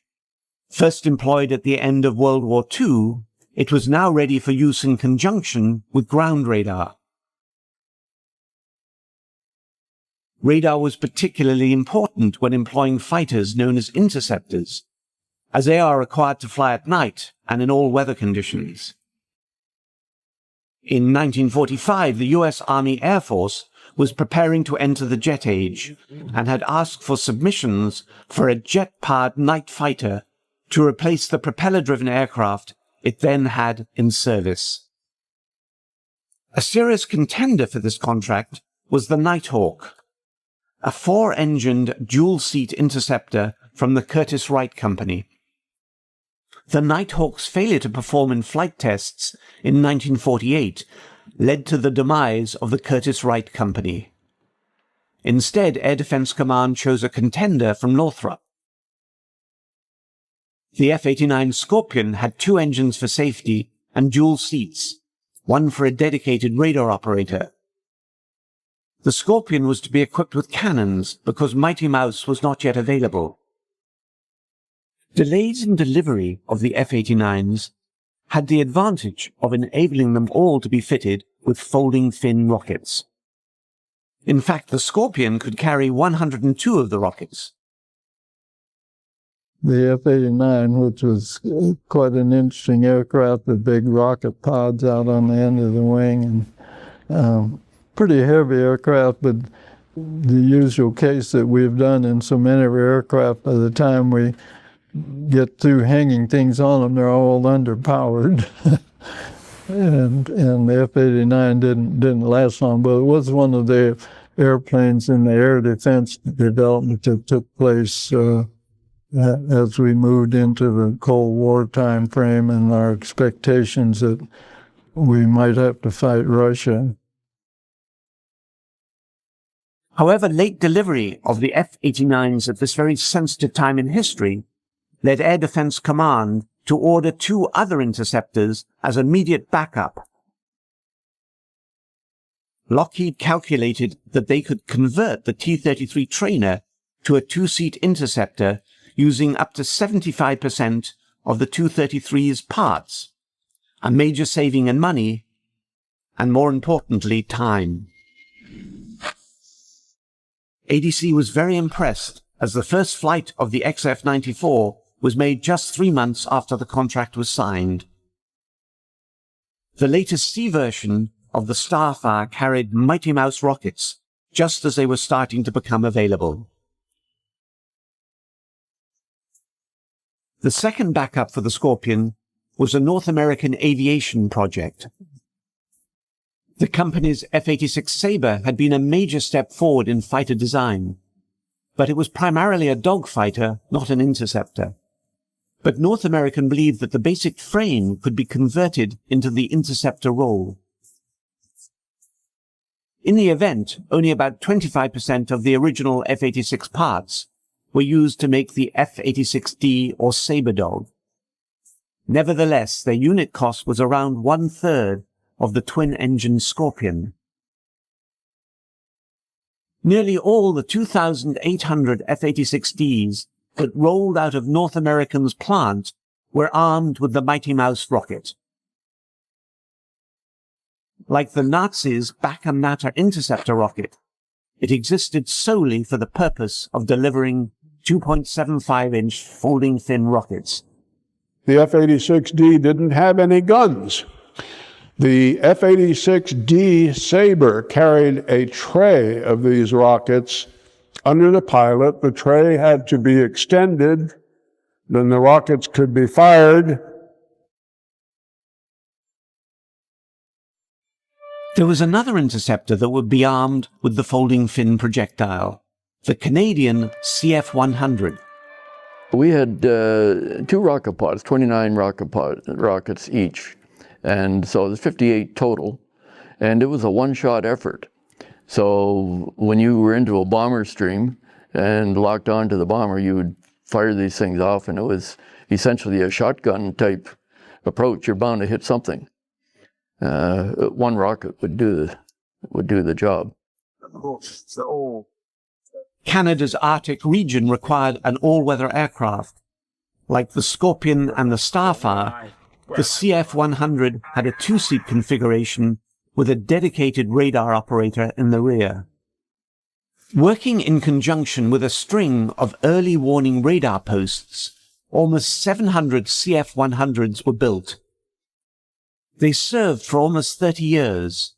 First employed at the end of World War II, it was now ready for use in conjunction with ground radar. Radar was particularly important when employing fighters known as interceptors, as they are required to fly at night and in all weather conditions. In 1945, the US Army Air Force was preparing to enter the jet age and had asked for submissions for a jet-powered night fighter to replace the propeller-driven aircraft it then had in service. A serious contender for this contract was the Nighthawk, a 4-engined dual-seat interceptor from the Curtiss-Wright Company. The Nighthawk's failure to perform in flight tests in 1948 led to the demise of the Curtiss-Wright Company. Instead, Air Defense Command chose a contender from Northrop. The F-89 Scorpion had 2 engines for safety and dual seats, one for a dedicated radar operator. The Scorpion was to be equipped with cannons because Mighty Mouse was not yet available. Delays in delivery of the F-89s had the advantage of enabling them all to be fitted with folding fin rockets. In fact, the Scorpion could carry 102 of the rockets. The F-89, which was quite an interesting aircraft, the big rocket pods out on the end of the wing, and pretty heavy aircraft, but the usual case that we've done in so many of our aircraft, by the time we get through hanging things on them, they're all underpowered. and the F-89 didn't last long, but it was one of the airplanes in the air defense development that took place as we moved into the Cold War time frame and our expectations that we might have to fight Russia. However, late delivery of the F-89s at this very sensitive time in history led Air Defense Command to order 2 other interceptors as immediate backup. Lockheed calculated that they could convert the T-33 trainer to a 2-seat interceptor using up to 75% of the Tu-33's parts, a major saving in money, and more importantly, time. ADC was very impressed, as the first flight of the XF-94 was made just 3 months after the contract was signed. The latest C version of the Starfire carried Mighty Mouse rockets, just as they were starting to become available. The second backup for the Scorpion was a North American aviation project. The company's F-86 Sabre had been a major step forward in fighter design, but it was primarily a dogfighter, not an interceptor. But North American believed that the basic frame could be converted into the interceptor role. In the event, only about 25% of the original F-86 parts were used to make the F-86D or Sabre dog. Nevertheless, their unit cost was around 1/3 of the twin-engine Scorpion. Nearly all the 2,800 F-86Ds that rolled out of North American's plant were armed with the Mighty Mouse rocket. Like the Nazis' Bachem Natter interceptor rocket, it existed solely for the purpose of delivering 2.75-inch folding fin rockets. The F-86D didn't have any guns. The F-86D Sabre carried a tray of these rockets under the pilot. The tray had to be extended, then the rockets could be fired. There was another interceptor that would be armed with the folding fin projectile, the Canadian CF-100. We had 2 rocket pods, 29 rockets each. And so there's 58 total, and it was a one-shot effort. So when you were into a bomber stream and locked onto the bomber, you would fire these things off, and it was essentially a shotgun type approach. You're bound to hit something. One rocket would do the job. Canada's Arctic region required an all-weather aircraft. Like the Scorpion and the Starfire, the CF-100 had a 2-seat configuration with a dedicated radar operator in the rear. Working in conjunction with a string of early warning radar posts, almost 700 CF-100s were built. They served for almost 30 years.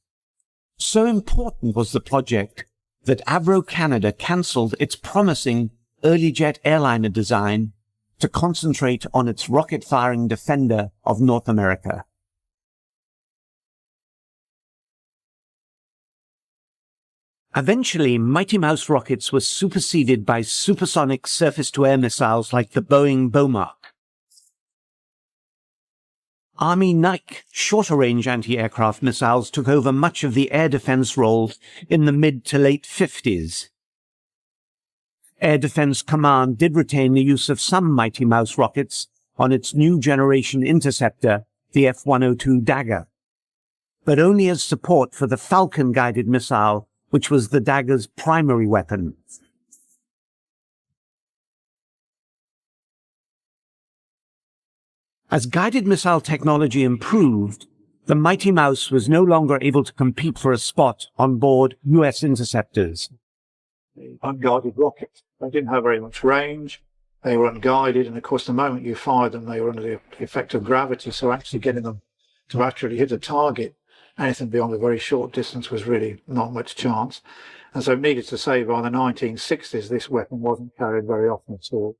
So important was the project that Avro Canada cancelled its promising early jet airliner design to concentrate on its rocket-firing defender of North America. Eventually, Mighty Mouse rockets were superseded by supersonic surface-to-air missiles like the Boeing Bomach. Army Nike shorter-range anti-aircraft missiles took over much of the air defense role in the mid to late 50s. Air Defense Command did retain the use of some Mighty Mouse rockets on its new generation interceptor, the F-102 Dagger, but only as support for the Falcon-guided missile, which was the Dagger's primary weapon. As guided missile technology improved, the Mighty Mouse was no longer able to compete for a spot on board U.S. interceptors. Unguided rockets. They didn't have very much range. They were unguided, and of course the moment you fired them, they were under the effect of gravity, so actually getting them to actually hit a target, anything beyond a very short distance, was really not much chance. And so needless to say, by the 1960s, this weapon wasn't carried very often at all.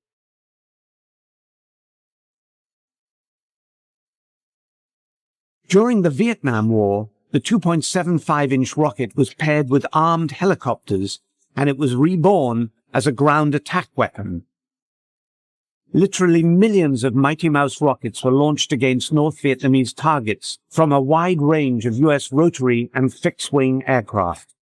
During the Vietnam War, the 2.75-inch rocket was paired with armed helicopters, and it was reborn as a ground attack weapon. Literally millions of Mighty Mouse rockets were launched against North Vietnamese targets from a wide range of U.S. rotary and fixed-wing aircraft.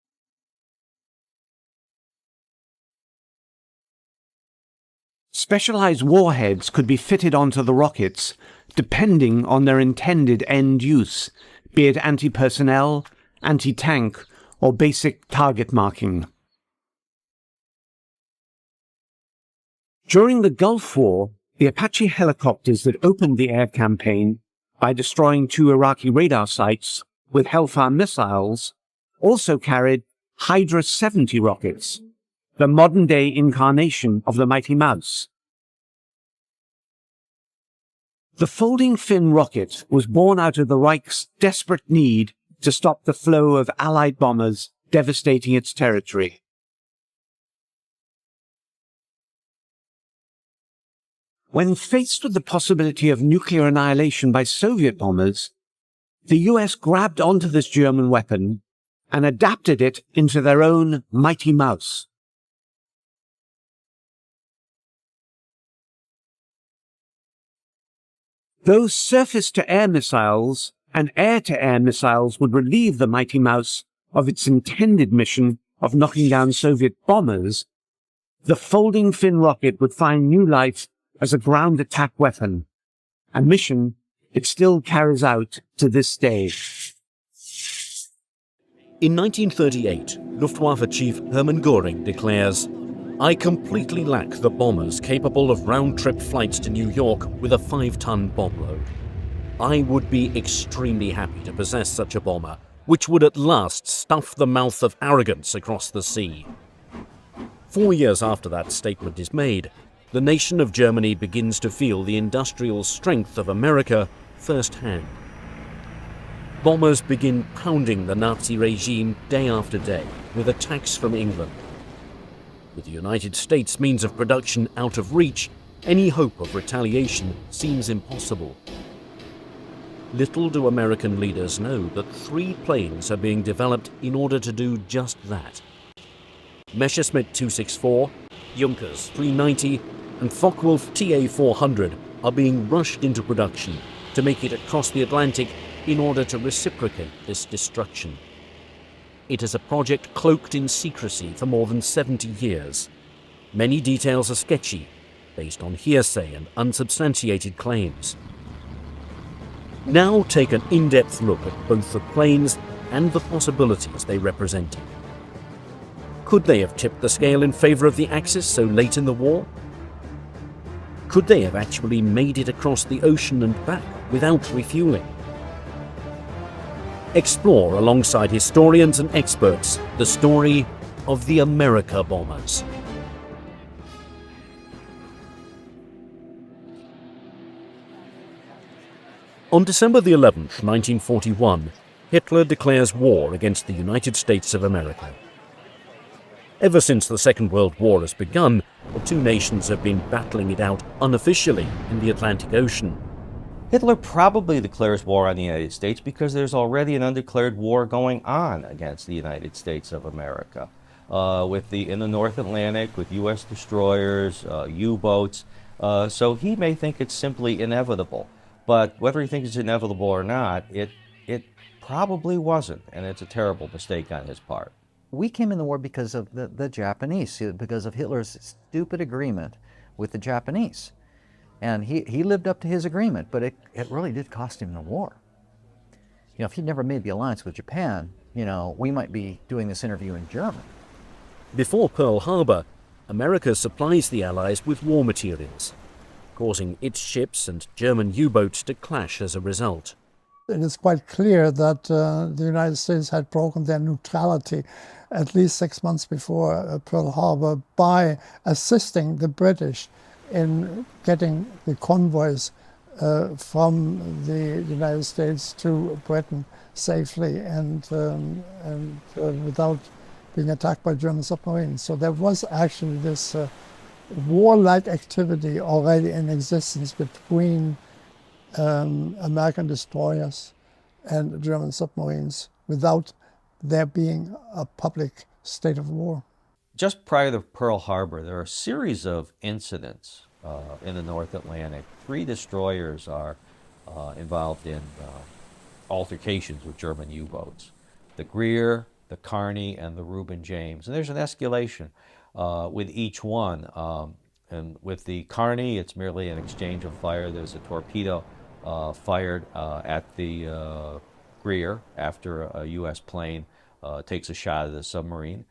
Specialized warheads could be fitted onto the rockets depending on their intended end use, be it anti-personnel, anti-tank, or basic target marking. During the Gulf War, the Apache helicopters that opened the air campaign by destroying 2 Iraqi radar sites with Hellfire missiles also carried Hydra 70 rockets, the modern-day incarnation of the Mighty Mouse. The folding fin rocket was born out of the Reich's desperate need to stop the flow of Allied bombers devastating its territory. When faced with the possibility of nuclear annihilation by Soviet bombers, the US grabbed onto this German weapon and adapted it into their own Mighty Mouse. Those surface-to-air missiles and air-to-air missiles would relieve the Mighty Mouse of its intended mission of knocking down Soviet bombers, the folding fin rocket would find new life as a ground attack weapon, a mission it still carries out to this day. In 1938, Luftwaffe Chief Hermann Göring declares, "I completely lack the bombers capable of round-trip flights to New York with a 5-ton bomb load. I would be extremely happy to possess such a bomber, which would at last stuff the mouth of arrogance across the sea." 4 years after that statement is made, the nation of Germany begins to feel the industrial strength of America firsthand. Bombers begin pounding the Nazi regime day after day with attacks from England. With the United States means of production out of reach, any hope of retaliation seems impossible. Little do American leaders know that 3 planes are being developed in order to do just that. Messerschmitt 264, Junkers 390, and Focke-Wulf TA-400 are being rushed into production to make it across the Atlantic in order to reciprocate this destruction. It is a project cloaked in secrecy for more than 70 years. Many details are sketchy, based on hearsay and unsubstantiated claims. Now take an in-depth look at both the planes and the possibilities they represented. Could they have tipped the scale in favor of the Axis so late in the war? Could they have actually made it across the ocean and back without refueling? Explore alongside historians and experts the story of the America bombers. On December the 11th, 1941, Hitler declares war against the United States of America. Ever since the Second World War has begun, the 2 nations have been battling it out unofficially in the Atlantic Ocean. Hitler probably declares war on the United States because there's already an undeclared war going on against the United States of America. In the North Atlantic, with U.S. destroyers, U-boats. So he may think it's simply inevitable. But whether he thinks it's inevitable or not, it probably wasn't. And it's a terrible mistake on his part. We came in the war because of the Japanese, because of Hitler's stupid agreement with the Japanese. And he lived up to his agreement, but it really did cost him the war. You know, if he'd never made the alliance with Japan, you know, we might be doing this interview in German. Before Pearl Harbor, America supplies the Allies with war materials, causing its ships and German U-boats to clash as a result. It is quite clear that the United States had broken their neutrality at least 6 months before Pearl Harbor by assisting the British in getting the convoys from the United States to Britain safely and without being attacked by German submarines. So there was actually this warlike activity already in existence between American destroyers and German submarines without there being a public state of war. Just prior to Pearl Harbor, there are a series of incidents in the North Atlantic. 3 destroyers are involved in altercations with German U-boats. The Greer, the Kearney, and the Reuben James. And there's an escalation with each one. And with the Carney, it's merely an exchange of fire. There's a torpedo fired at the rear after a U.S. plane takes a shot at the submarine.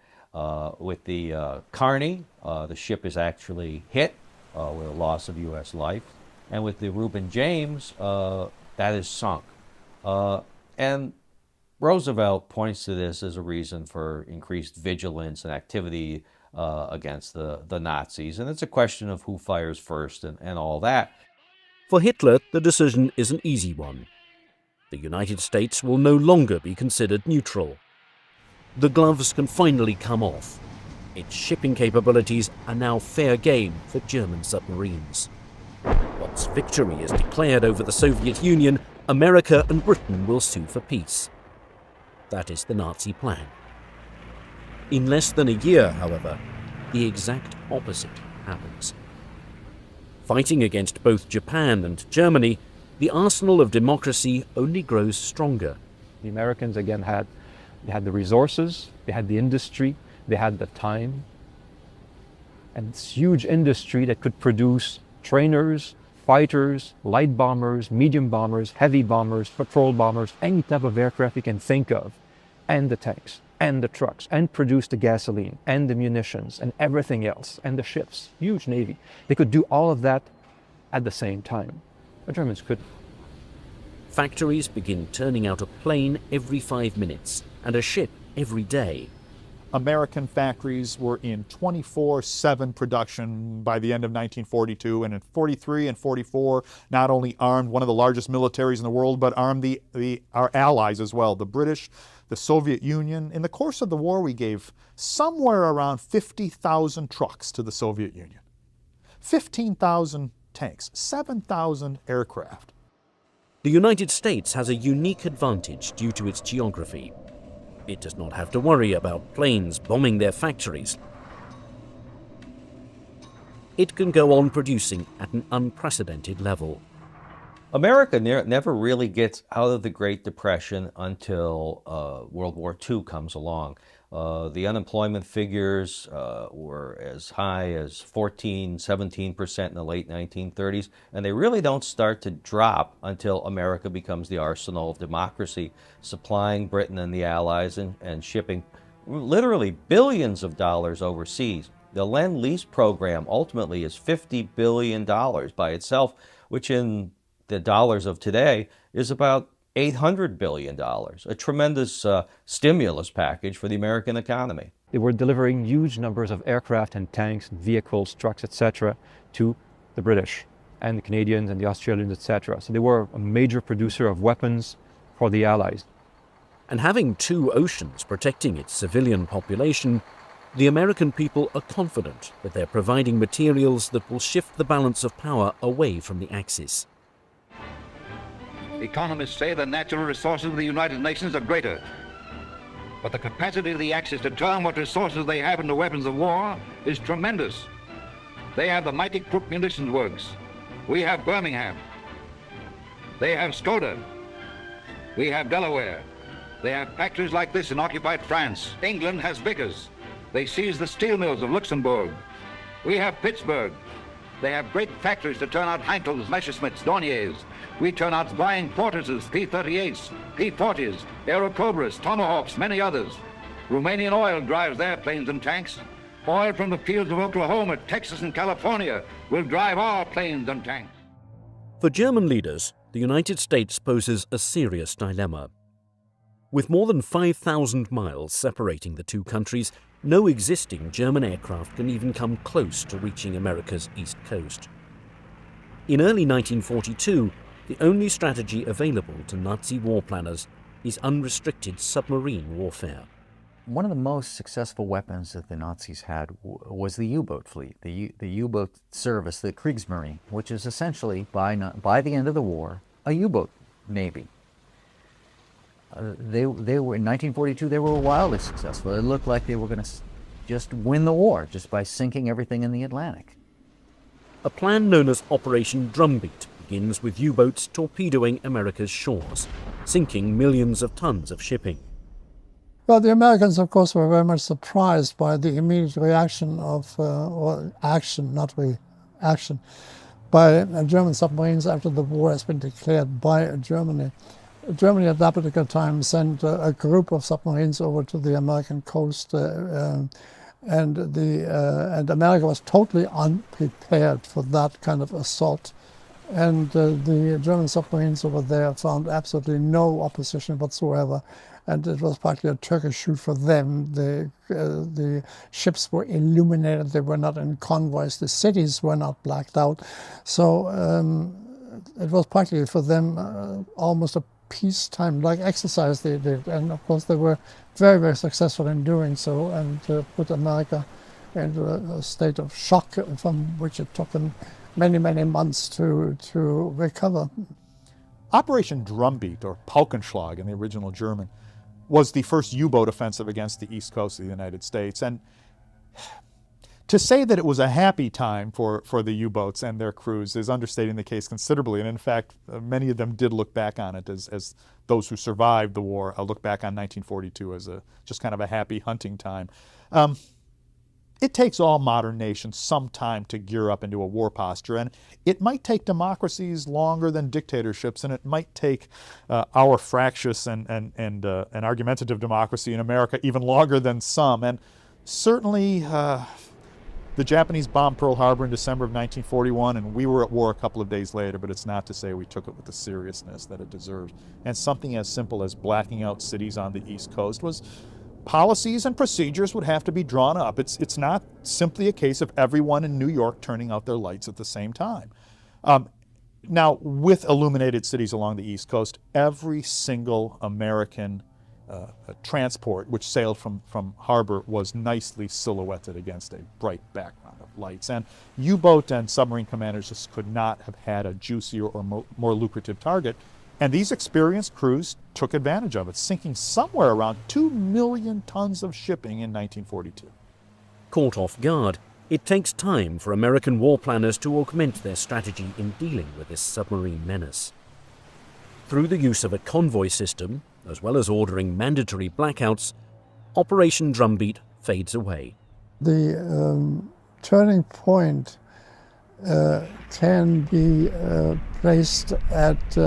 With the Carney, the ship is actually hit with a loss of U.S. life. And with the Reuben James, that is sunk. And Roosevelt points to this as a reason for increased vigilance and activity against the Nazis. And it's a question of who fires first and all that. For Hitler, the decision is an easy one. The United States will no longer be considered neutral. The gloves can finally come off. Its shipping capabilities are now fair game for German submarines. Once victory is declared over the Soviet Union, America and Britain will sue for peace. That is the Nazi plan. In less than a year, however, the exact opposite happens. Fighting against both Japan and Germany, the arsenal of democracy only grows stronger. The Americans, again, had the resources, they had the industry, they had the time, and this huge industry that could produce trainers, fighters, light bombers, medium bombers, heavy bombers, patrol bombers, any type of aircraft you can think of, and the tanks, and the trucks, and produce the gasoline, and the munitions, and everything else, and the ships. Huge navy. They could do all of that at the same time. The Germans couldn't. Factories begin turning out a plane every 5 minutes and a ship every day. American factories were in 24/7 production by the end of 1942, and in 43 and 44 not only armed one of the largest militaries in the world, but armed our allies as well, the British, the Soviet Union. In the course of the war, we gave somewhere around 50,000 trucks to the Soviet Union, 15,000 tanks, 7,000 aircraft. The United States has a unique advantage due to its geography. It does not have to worry about planes bombing their factories. It can go on producing at an unprecedented level. America never really gets out of the Great Depression until World War II comes along. The unemployment figures were as high as 14–17% in the late 1930s, and they really don't start to drop until America becomes the arsenal of democracy, supplying Britain and the Allies and shipping literally billions of dollars overseas. The Lend-Lease program ultimately is $50 billion by itself, which in the dollars of today is about $800 billion, a tremendous stimulus package for the American economy. They were delivering huge numbers of aircraft and tanks, and vehicles, trucks, etc. to the British and the Canadians and the Australians, etc. So they were a major producer of weapons for the Allies. And having two oceans protecting its civilian population, the American people are confident that they're providing materials that will shift the balance of power away from the Axis. Economists say the natural resources of the United Nations are greater, but the capacity of the Axis to turn what resources they have into weapons of war is tremendous. They have the mighty Krupp munitions works. We have Birmingham. They have Skoda. We have Delaware. They have factories like this in occupied France. England has Vickers. They seized the steel mills of Luxembourg. We have Pittsburgh. They have great factories to turn out Heinkels, Messerschmitts, Dorniers. We turn out flying Fortresses, P-38s, P-40s, Aerocobras, Tomahawks, many others. Romanian oil drives their planes and tanks. Oil from the fields of Oklahoma, Texas, and California will drive our planes and tanks. For German leaders, the United States poses a serious dilemma. With more than 5,000 miles separating the two countries, no existing German aircraft can even come close to reaching America's east coast. In early 1942, the only strategy available to Nazi war planners is unrestricted submarine warfare. One of the most successful weapons that the Nazis had was the U-boat fleet, the U-boat service, the Kriegsmarine, which is essentially, by the end of the war, a U-boat navy. They were in 1942. They were wildly successful. It looked like they were going to just win the war just by sinking everything in the Atlantic. A plan known as Operation Drumbeat begins with U-boats torpedoing America's shores, sinking millions of tons of shipping. Well, the Americans, of course, were very much surprised by the immediate reaction of, or action, not action by German submarines after the war has been declared by Germany. Germany at that particular time sent a group of submarines over to the American coast, and America was totally unprepared for that kind of assault. And the German submarines over there found absolutely no opposition whatsoever, and it was partly a Turkish shoot for them. The ships were illuminated; they were not in convoys. The cities were not blacked out, so it was partly for them almost a peacetime-like exercise they did, and of course they were very, very successful in doing so, and put America into a state of shock from which it took them many, many months to recover. Operation Drumbeat, or Paukenschlag in the original German, was the first U-boat offensive against the east coast of the United States. And to say that it was a happy time for the U-boats and their crews is understating the case considerably. And in fact, many of them did look back on it as those who survived the war look back on 1942 as just kind of a happy hunting time. It takes all modern nations some time to gear up into a war posture, and it might take democracies longer than dictatorships, and it might take our fractious and argumentative democracy in America even longer than some. And certainly the Japanese bombed Pearl Harbor in December of 1941, and we were at war a couple of days later, but it's not to say we took it with the seriousness that it deserved. And something as simple as blacking out cities on the East Coast was policies and procedures would have to be drawn up. It's not simply a case of everyone in New York turning out their lights at the same time. Now, with illuminated cities along the East Coast, every single American transport which sailed from harbor was nicely silhouetted against a bright background of lights. And U-boat and submarine commanders just could not have had a juicier or more lucrative target. And these experienced crews took advantage of it, sinking somewhere around 2 million tons of shipping in 1942. Caught off guard, it takes time for American war planners to augment their strategy in dealing with this submarine menace. Through the use of a convoy system, as well as ordering mandatory blackouts, Operation Drumbeat fades away. The turning point can be placed at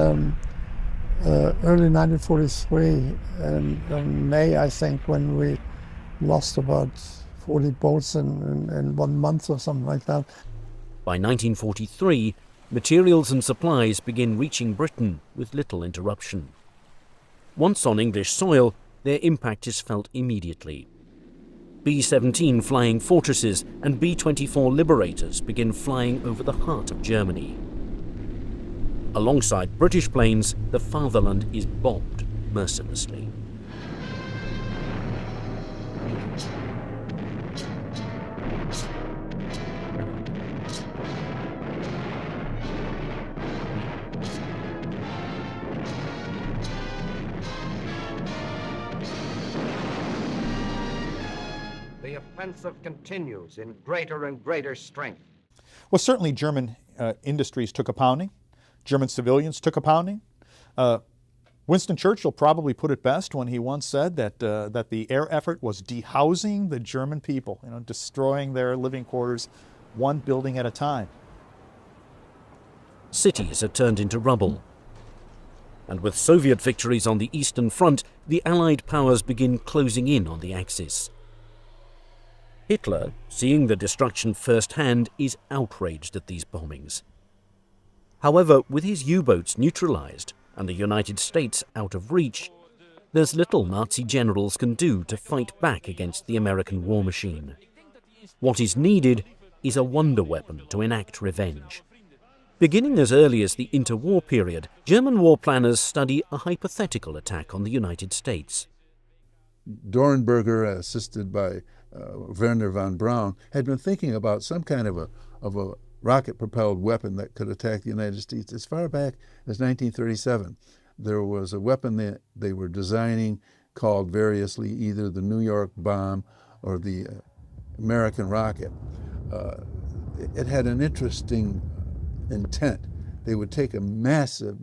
early 1943, in May, I think, when we lost about 40 boats in 1 month or something like that. By 1943, materials and supplies begin reaching Britain with little interruption. Once on English soil, their impact is felt immediately. B-17 flying fortresses and B-24 Liberators begin flying over the heart of Germany. Alongside British planes, the fatherland is bombed mercilessly. The offensive continues in greater and greater strength. Well, certainly German industries took a pounding. German civilians took a pounding. Winston Churchill probably put it best when he once said that the air effort was dehousing the German people, destroying their living quarters one building at a time. Cities are turned into rubble. And with Soviet victories on the Eastern Front, the Allied powers begin closing in on the Axis. Hitler, seeing the destruction firsthand, is outraged at these bombings. However, with his U-boats neutralized and the United States out of reach, there's little Nazi generals can do to fight back against the American war machine. What is needed is a wonder weapon to enact revenge. Beginning as early as the interwar period, German war planners study a hypothetical attack on the United States. Dornberger, assisted by Werner von Braun, had been thinking about some kind of a rocket-propelled weapon that could attack the United States as far back as 1937. There was a weapon that they were designing called variously either the New York bomb or the American rocket. It had an interesting intent. They would take a massive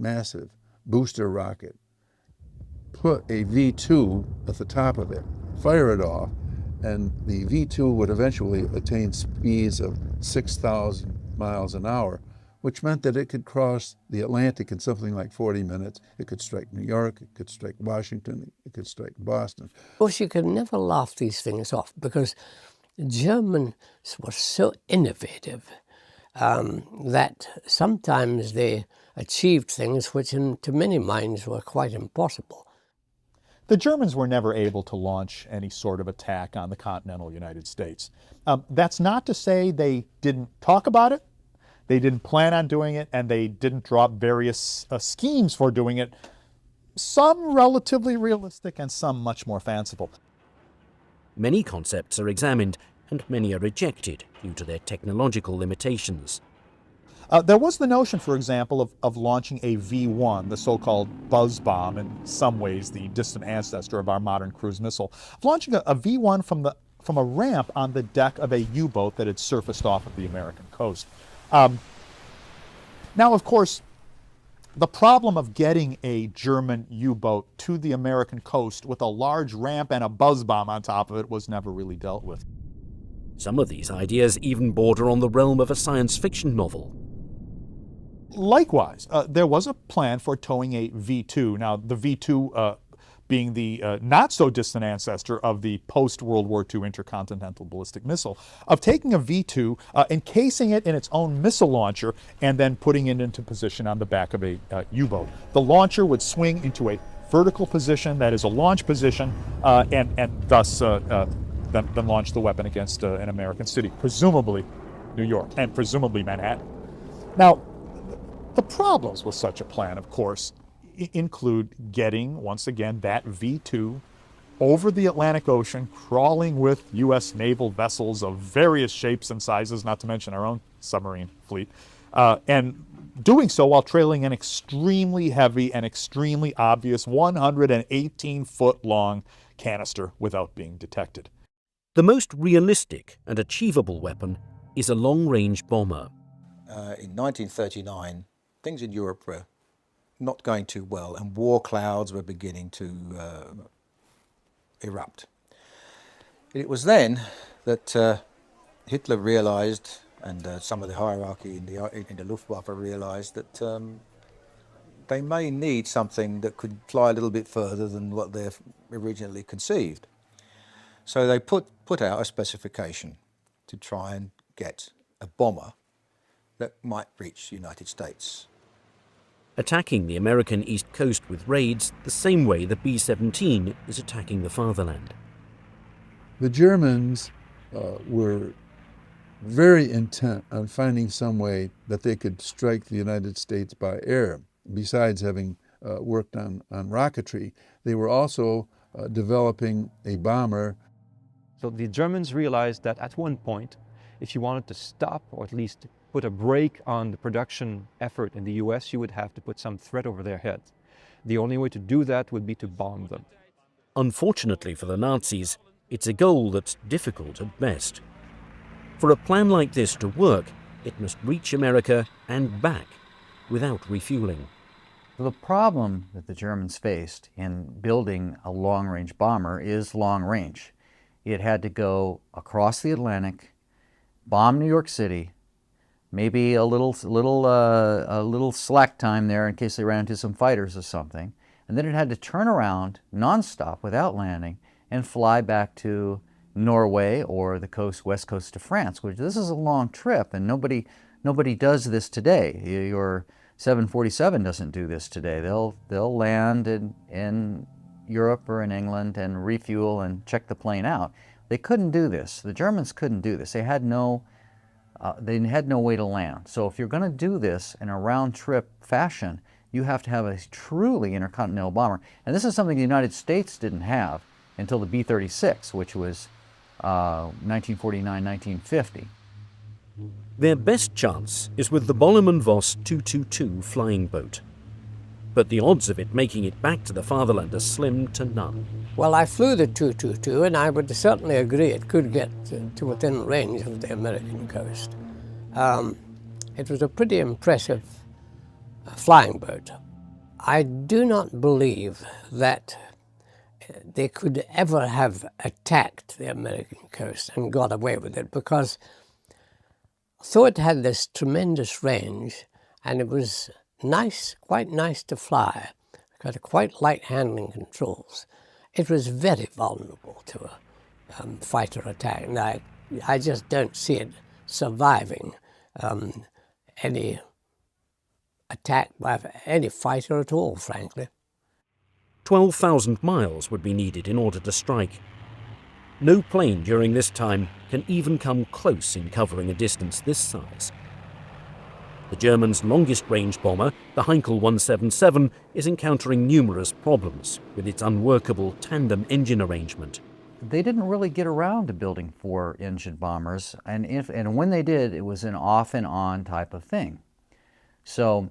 booster rocket, put a V2 at the top of it, fire it off, and the V2 would eventually attain speeds of 6,000 miles an hour, which meant that it could cross the Atlantic in something like 40 minutes. It could strike New York, it could strike Washington, it could strike Boston. Of course, you can never laugh these things off because the Germans were so innovative that sometimes they achieved things which to many minds were quite impossible. The Germans were never able to launch any sort of attack on the continental United States. That's not to say they didn't talk about it, they didn't plan on doing it, and they didn't drop various schemes for doing it, some relatively realistic and some much more fanciful. Many concepts are examined and many are rejected due to their technological limitations. There was the notion, for example, of launching a V-1, the so-called buzz bomb, in some ways the distant ancestor of our modern cruise missile, of launching a V-1 from a ramp on the deck of a U-boat that had surfaced off of the American coast. Now, of course, the problem of getting a German U-boat to the American coast with a large ramp and a buzz bomb on top of it was never really dealt with. Some of these ideas even border on the realm of a science fiction novel. Likewise, there was a plan for towing a V-2. Now, the V-2 being the not-so-distant ancestor of the post-World War II intercontinental ballistic missile, of taking a V-2, encasing it in its own missile launcher, and then putting it into position on the back of a U-boat. The launcher would swing into a vertical position, that is a launch position, and thus then launch the weapon against an American city, presumably New York, and presumably Manhattan. Now, the problems with such a plan, of course, include getting, once again, that V-2 over the Atlantic Ocean, crawling with U.S. naval vessels of various shapes and sizes, not to mention our own submarine fleet, and doing so while trailing an extremely heavy and extremely obvious 118-foot-long canister without being detected. The most realistic and achievable weapon is a long-range bomber. In 1939, things in Europe were not going too well, and war clouds were beginning to erupt. It was then that Hitler realized, and some of the hierarchy in the Luftwaffe realized, that they may need something that could fly a little bit further than what they originally conceived. So they put out a specification to try and get a bomber that might reach the United States. Attacking the American East Coast with raids the same way the B-17 is attacking the fatherland. The Germans were very intent on finding some way that they could strike the United States by air. Besides having worked on rocketry, they were also developing a bomber. So the Germans realized that at one point, if you wanted to stop or at least put a brake on the production effort in the US, you would have to put some threat over their head. The only way to do that would be to bomb them. Unfortunately for the Nazis, it's a goal that's difficult at best. For a plan like this to work, it must reach America and back without refueling. The problem that the Germans faced in building a long-range bomber is long-range. It had to go across the Atlantic, bomb New York City, maybe a little slack time there in case they ran into some fighters or something, and then it had to turn around nonstop without landing and fly back to Norway or the west coast of France, which this is a long trip, and nobody does this today. Your 747 doesn't do this today. They'll land in Europe or in England and refuel and check the plane out. They couldn't do this. The Germans couldn't do this. They had no way to land. So if you're going to do this in a round-trip fashion, you have to have a truly intercontinental bomber. And this is something the United States didn't have until the B-36, which was 1949-1950. Their best chance is with the Bollemann Voss 222 flying boat. But the odds of it making it back to the fatherland are slim to none. Well, I flew the 222, and I would certainly agree it could get to within range of the American coast. It was a pretty impressive flying boat. I do not believe that they could ever have attacked the American coast and got away with it, because So it had this tremendous range, and it was nice, quite nice to fly. It had quite light handling controls. It was very vulnerable to a fighter attack. Now, I just don't see it surviving any attack by any fighter at all, frankly. 12,000 miles would be needed in order to strike. No plane during this time can even come close in covering a distance this size. The Germans' longest-range bomber, the Heinkel 177, is encountering numerous problems with its unworkable tandem engine arrangement. They didn't really get around to building 4-engine bombers, and when they did, it was an off and on type of thing. So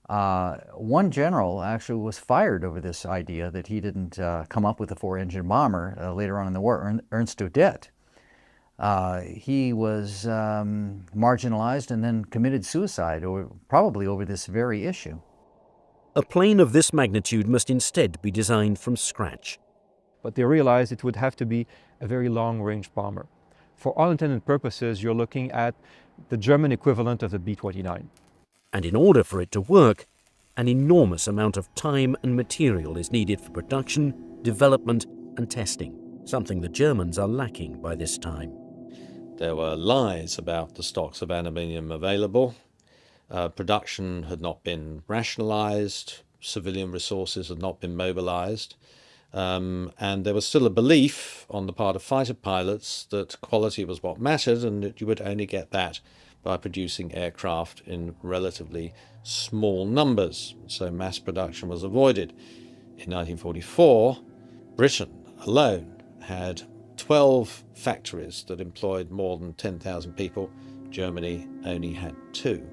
one general actually was fired over this idea that he didn't come up with a 4-engine bomber later on in the war, Ernst Udet. He was marginalized and then committed suicide, probably over this very issue. A plane of this magnitude must instead be designed from scratch. But they realized it would have to be a very long-range bomber. For all intended purposes, you're looking at the German equivalent of the B-29. And in order for it to work, an enormous amount of time and material is needed for production, development, and testing, something the Germans are lacking by this time. There were lies about the stocks of aluminium available. Production had not been rationalized, civilian resources had not been mobilized, and there was still a belief on the part of fighter pilots that quality was what mattered and that you would only get that by producing aircraft in relatively small numbers. So mass production was avoided. In 1944, Britain alone had 12 factories that employed more than 10,000 people. Germany only had 2.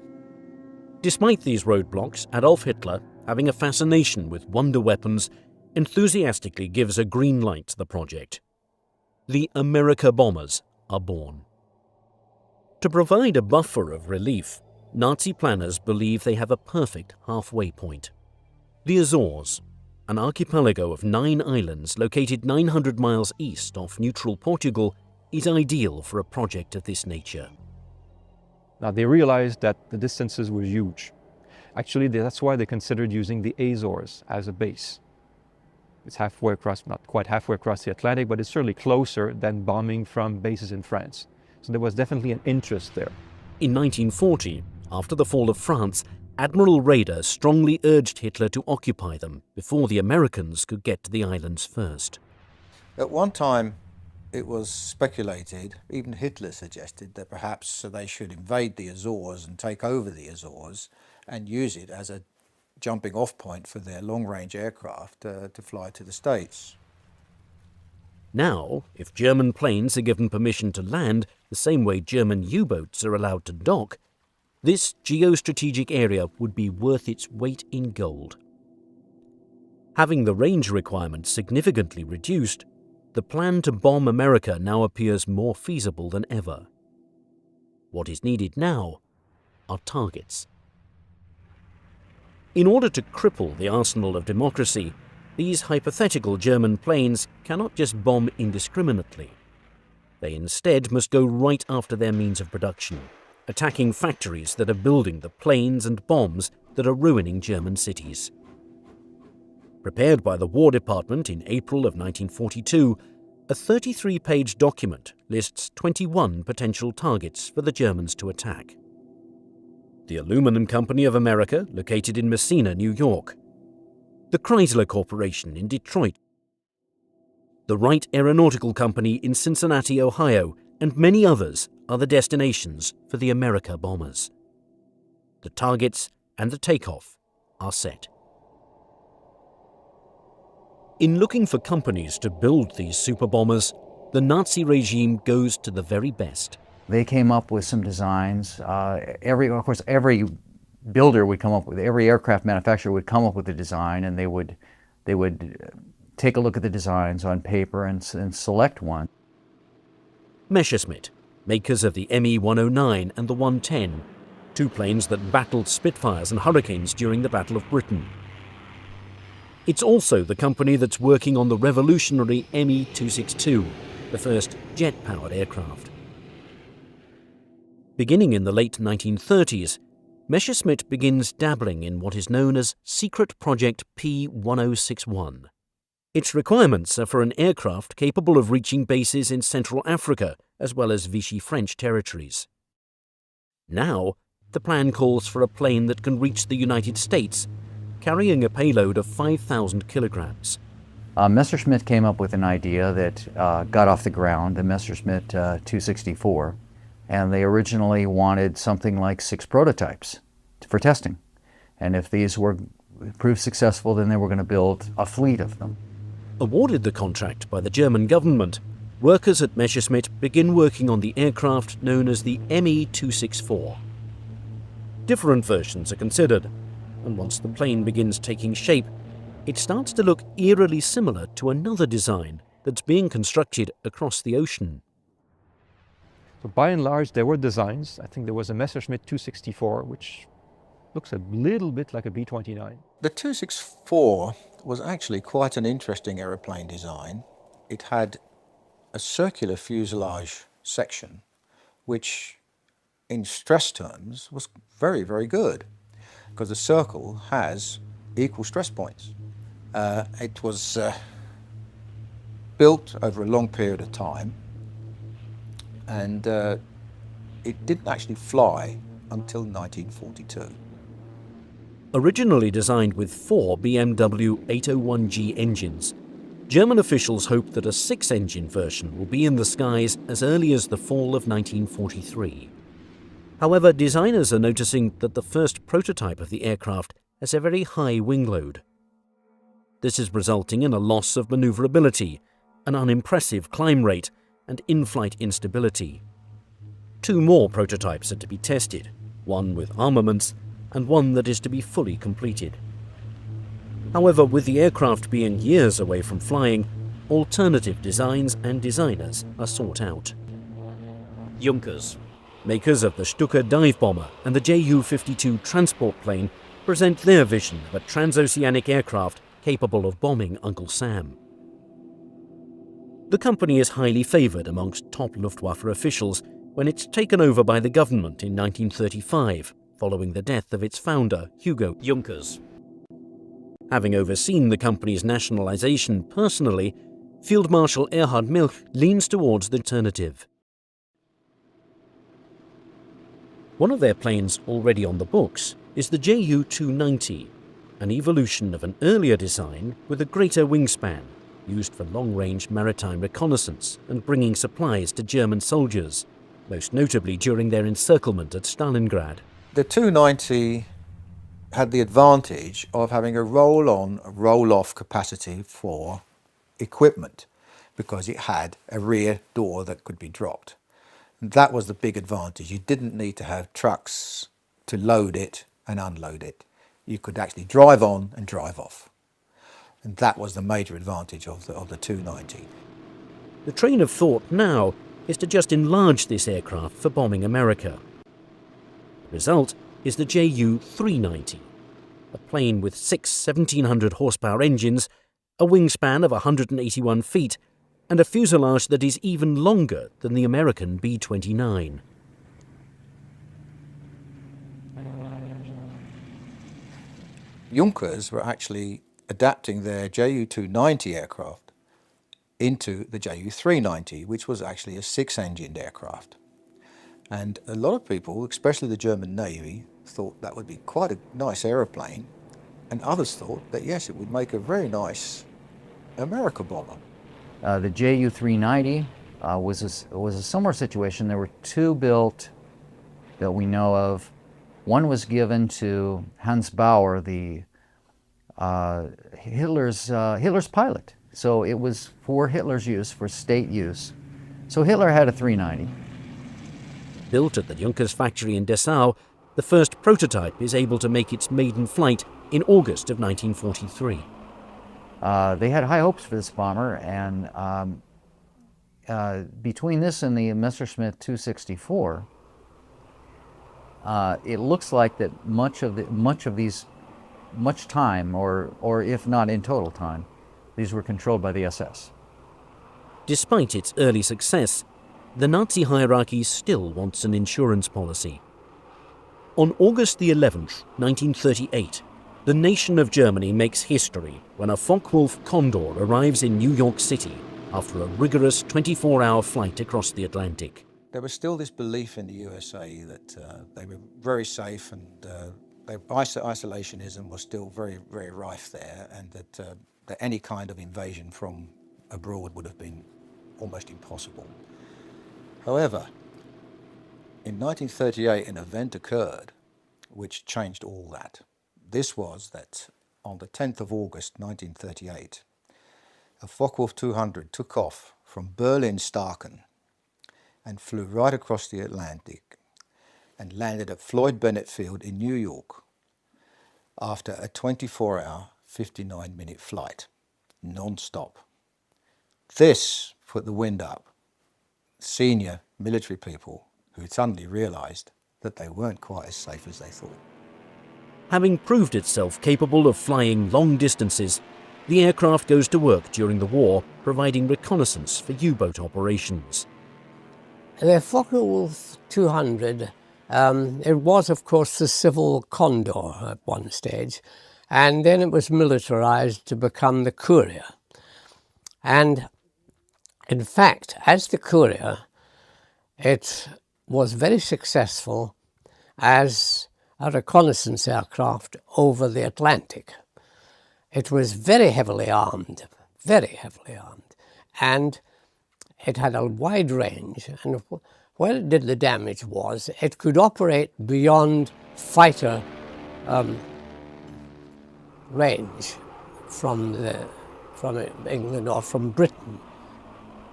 Despite these roadblocks, Adolf Hitler, having a fascination with wonder weapons, enthusiastically gives a green light to the project. The America bombers are born. To provide a buffer of relief, Nazi planners believe they have a perfect halfway point. The Azores, an archipelago of 9 islands located 900 miles east off neutral Portugal, is ideal for a project of this nature. Now they realized that the distances were huge. Actually, that's why they considered using the Azores as a base. It's halfway across, not quite halfway across the Atlantic, but it's certainly closer than bombing from bases in France. So there was definitely an interest there. In 1940, after the fall of France, Admiral Raeder strongly urged Hitler to occupy them before the Americans could get to the islands first. At one time, it was speculated, even Hitler suggested, that perhaps they should invade the Azores and take over the Azores and use it as a jumping off point for their long-range aircraft to fly to the States. Now, if German planes are given permission to land the same way German U-boats are allowed to dock, this geostrategic area would be worth its weight in gold. Having the range requirements significantly reduced, the plan to bomb America now appears more feasible than ever. What is needed now are targets. In order to cripple the arsenal of democracy, these hypothetical German planes cannot just bomb indiscriminately. They instead must go right after their means of production, attacking factories that are building the planes and bombs that are ruining German cities. Prepared by the War Department in April of 1942, a 33-page document lists 21 potential targets for the Germans to attack. The Aluminum Company of America, located in Messina, New York. The Chrysler Corporation in Detroit. The Wright Aeronautical Company in Cincinnati, Ohio, and many others are the destinations for the America bombers. The targets and the takeoff are set. In looking for companies to build these super bombers, the Nazi regime goes to the very best. They came up with some designs. Of course, every builder would come up with, every aircraft manufacturer would come up with a design, and they would take a look at the designs on paper and select one. Messerschmitt, makers of the Me 109 and the 110, 2 planes that battled Spitfires and Hurricanes during the Battle of Britain. It's also the company that's working on the revolutionary Me 262, the first jet-powered aircraft. Beginning in the late 1930s, Messerschmitt begins dabbling in what is known as Secret Project P1061. Its requirements are for an aircraft capable of reaching bases in Central Africa as well as Vichy French territories. Now, the plan calls for a plane that can reach the United States, carrying a payload of 5,000 kilograms. Messerschmitt came up with an idea that got off the ground, the Messerschmitt 264, and they originally wanted something like 6 prototypes for testing. And if these were proved successful, then they were going to build a fleet of them. Awarded the contract by the German government, workers at Messerschmitt begin working on the aircraft known as the Me-264. Different versions are considered, and once the plane begins taking shape, it starts to look eerily similar to another design that's being constructed across the ocean. So by and large, there were designs. I think there was a Messerschmitt 264, which looks a little bit like a B-29. The 264 was actually quite an interesting aeroplane design. It had a circular fuselage section, which in stress terms was very, very good, because the circle has equal stress points. It was built over a long period of time, and it didn't actually fly until 1942. Originally designed with 4 BMW 801G engines, German officials hoped that a 6-engine version will be in the skies as early as the fall of 1943. However, designers are noticing that the first prototype of the aircraft has a very high wing load. This is resulting in a loss of maneuverability, an unimpressive climb rate, and in-flight instability. 2 more prototypes are to be tested, one with armaments and one that is to be fully completed. However, with the aircraft being years away from flying, alternative designs and designers are sought out. Junkers, makers of the Stuka dive bomber and the Ju-52 transport plane, present their vision of a transoceanic aircraft capable of bombing Uncle Sam. The company is highly favoured amongst top Luftwaffe officials when it's taken over by the government in 1935, following the death of its founder, Hugo Junkers. Having overseen the company's nationalization personally, Field Marshal Erhard Milch leans towards the alternative. One of their planes already on the books is the Ju-290, an evolution of an earlier design with a greater wingspan, used for long-range maritime reconnaissance and bringing supplies to German soldiers, most notably during their encirclement at Stalingrad. The 290 had the advantage of having a roll-on, roll-off capacity for equipment, because it had a rear door that could be dropped. And that was the big advantage. You didn't need to have trucks to load it and unload it. You could actually drive on and drive off. And that was the major advantage of the 290. The train of thought now is to just enlarge this aircraft for bombing America. The result is the Ju-390, a plane with 6 1700 horsepower engines, a wingspan of 181 feet, and a fuselage that is even longer than the American B-29. Junkers were actually adapting their Ju-290 aircraft into the Ju-390, which was actually a 6-engined aircraft. And a lot of people, especially the German Navy, thought that would be quite a nice aeroplane, and others thought that yes, it would make a very nice America bomber. The Ju-390 was a similar situation. There were 2 built that we know of. One was given to Hans Bauer, the Hitler's pilot. So it was for Hitler's use, for state use. So Hitler had a 390. Built at the Junkers factory in Dessau, the first prototype is able to make its maiden flight in August of 1943. They had high hopes for this bomber, and between this and the Messerschmitt 264, it looks like that much time, or if not in total time, these were controlled by the SS. Despite its early success, the Nazi hierarchy still wants an insurance policy. On August the 11th, 1938, the nation of Germany makes history when a Focke-Wulf Condor arrives in New York City after a rigorous 24-hour flight across the Atlantic. There was still this belief in the USA that they were very safe, and isolationism was still very, very rife there, and that any kind of invasion from abroad would have been almost impossible. However, in 1938 an event occurred which changed all that. This was that on the 10th of August 1938, a Focke-Wulf 200 took off from Berlin-Staaken and flew right across the Atlantic and landed at Floyd Bennett Field in New York after a 24-hour, 59-minute flight, non-stop. This put the wind up senior military people who suddenly realised that they weren't quite as safe as they thought. Having proved itself capable of flying long distances, the aircraft goes to work during the war, providing reconnaissance for U-boat operations. The Focke-Wulf 200, it was of course the civil Condor at one stage, and then it was militarized to become the Courier. And in fact, as the Courier, it was very successful as a reconnaissance aircraft over the Atlantic. It was very heavily armed, and it had a wide range, and where it did the damage was it could operate beyond fighter range from England or from Britain.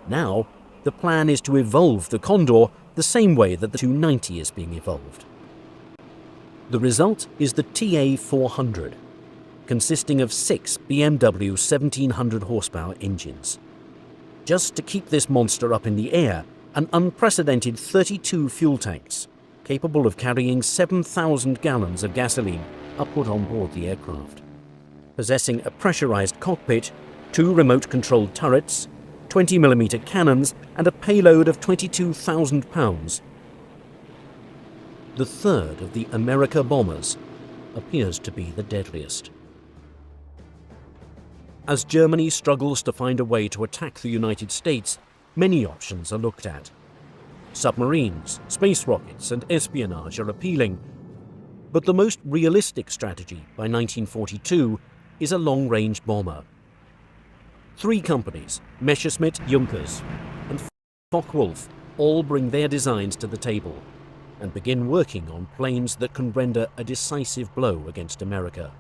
Now, the plan is to evolve the Condor the same way that the 290 is being evolved. The result is the TA-400, consisting of 6 BMW 1700 horsepower engines. Just to keep this monster up in the air, an unprecedented 32 fuel tanks, capable of carrying 7,000 gallons of gasoline, are put on board the aircraft. Possessing a pressurized cockpit, 2 remote-controlled turrets, 20mm cannons, and a payload of 22,000 pounds. The third of the America bombers appears to be the deadliest. As Germany struggles to find a way to attack the United States, many options are looked at. Submarines, space rockets, and espionage are appealing, but the most realistic strategy by 1942 is a long-range bomber. 3 companies, Messerschmitt, Junkers, and Focke-Wulf, all bring their designs to the table and begin working on planes that can render a decisive blow against America.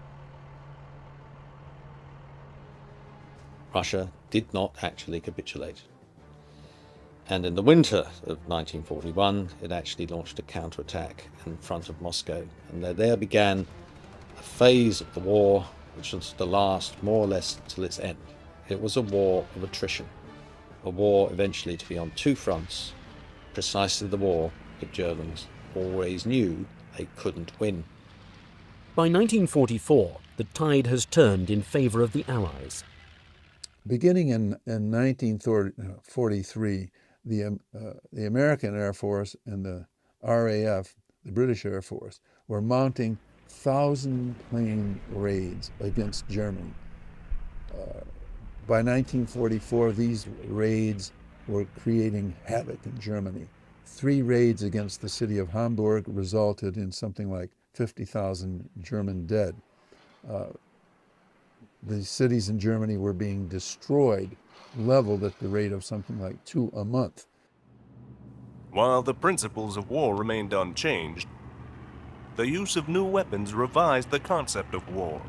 Russia did not actually capitulate. And in the winter of 1941, it actually launched a counterattack in front of Moscow. And there began a phase of the war which was to last more or less till its end. It was a war of attrition, a war eventually to be on 2 fronts, precisely the war the Germans always knew they couldn't win. By 1944, the tide has turned in favour of the Allies. Beginning in 1943, the American Air Force and the RAF, the British Air Force, were mounting 1,000-plane raids against Germany. By 1944, these raids were creating havoc in Germany. 3 raids against the city of Hamburg resulted in something like 50,000 German dead. The cities in Germany were being destroyed, leveled at the rate of something like 2 a month. While the principles of war remained unchanged, the use of new weapons revised the concept of war.